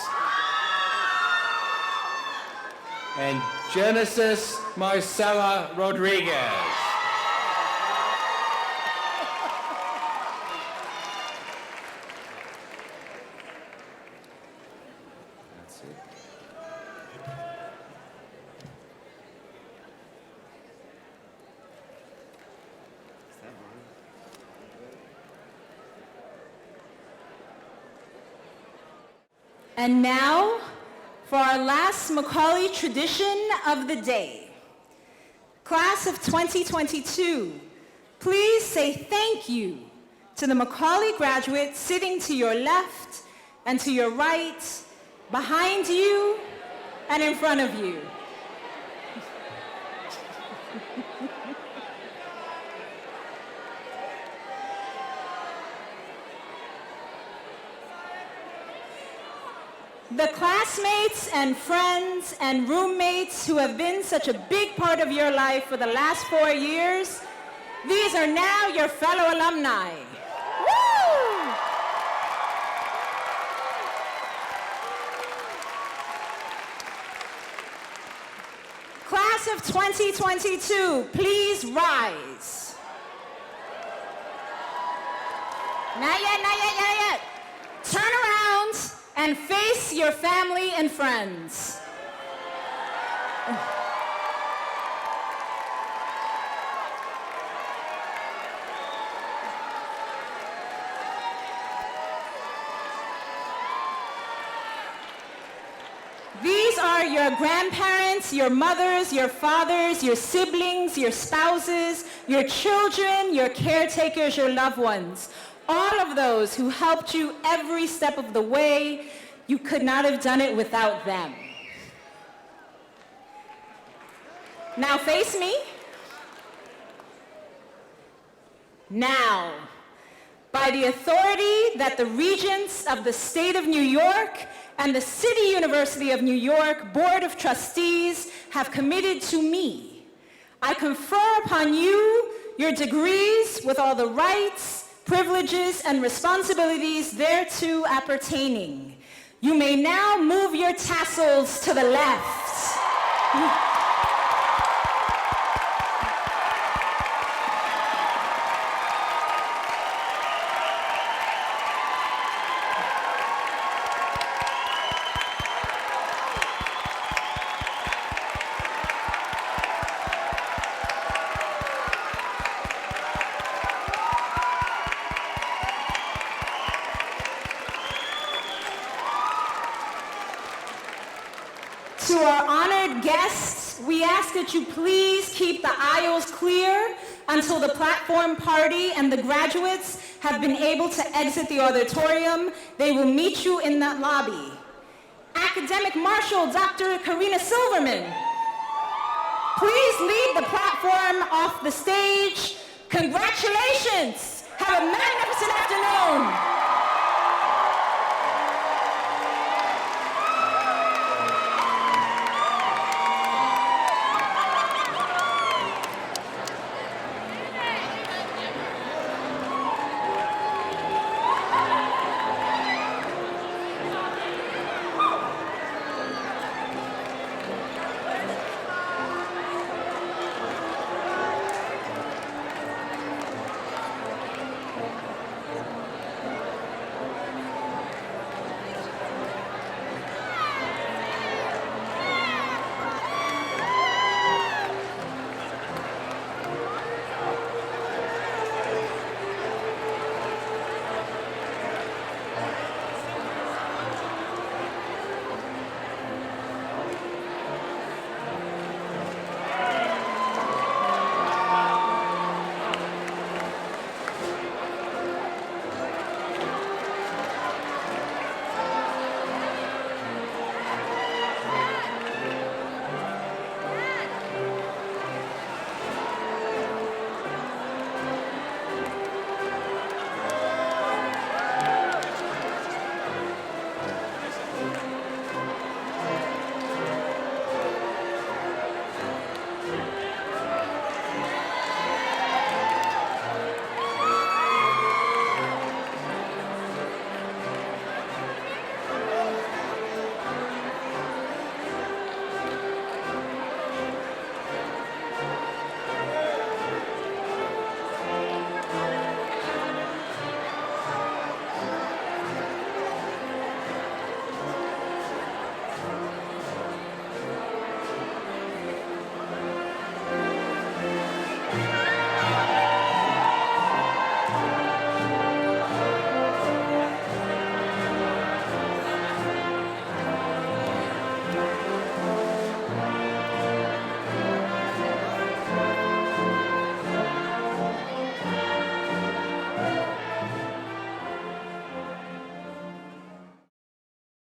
And Genesis Marcela Rodriguez. That's it. And now, for our last Macaulay tradition of the day. Class of 2022, please say thank you to the Macaulay graduates sitting to your left and to your right, behind you and in front of you. The classmates and friends and roommates who have been such a big part of your life for the last 4 years, these are now your fellow alumni. Woo! Class of 2022, please rise. Not yet, not yet, not yet. Turn around and face your family and friends. These are your grandparents, your mothers, your fathers, your siblings, your spouses, your children, your caretakers, your loved ones. All of those who helped you every step of the way. You could not have done it without them. Now face me. Now, by the authority that the Regents of the State of New York and the City University of New York Board of Trustees have committed to me, I confer upon you your degrees with all the rights, privileges, and responsibilities thereto appertaining. You may now move your tassels to the left. To our honored guests, we ask that you please keep the aisles clear until the platform party and the graduates have been able to exit the auditorium. They will meet you in that lobby. Academic Marshal Dr. Karina Silverman, please lead the platform off the stage. Congratulations! Have a magnificent afternoon.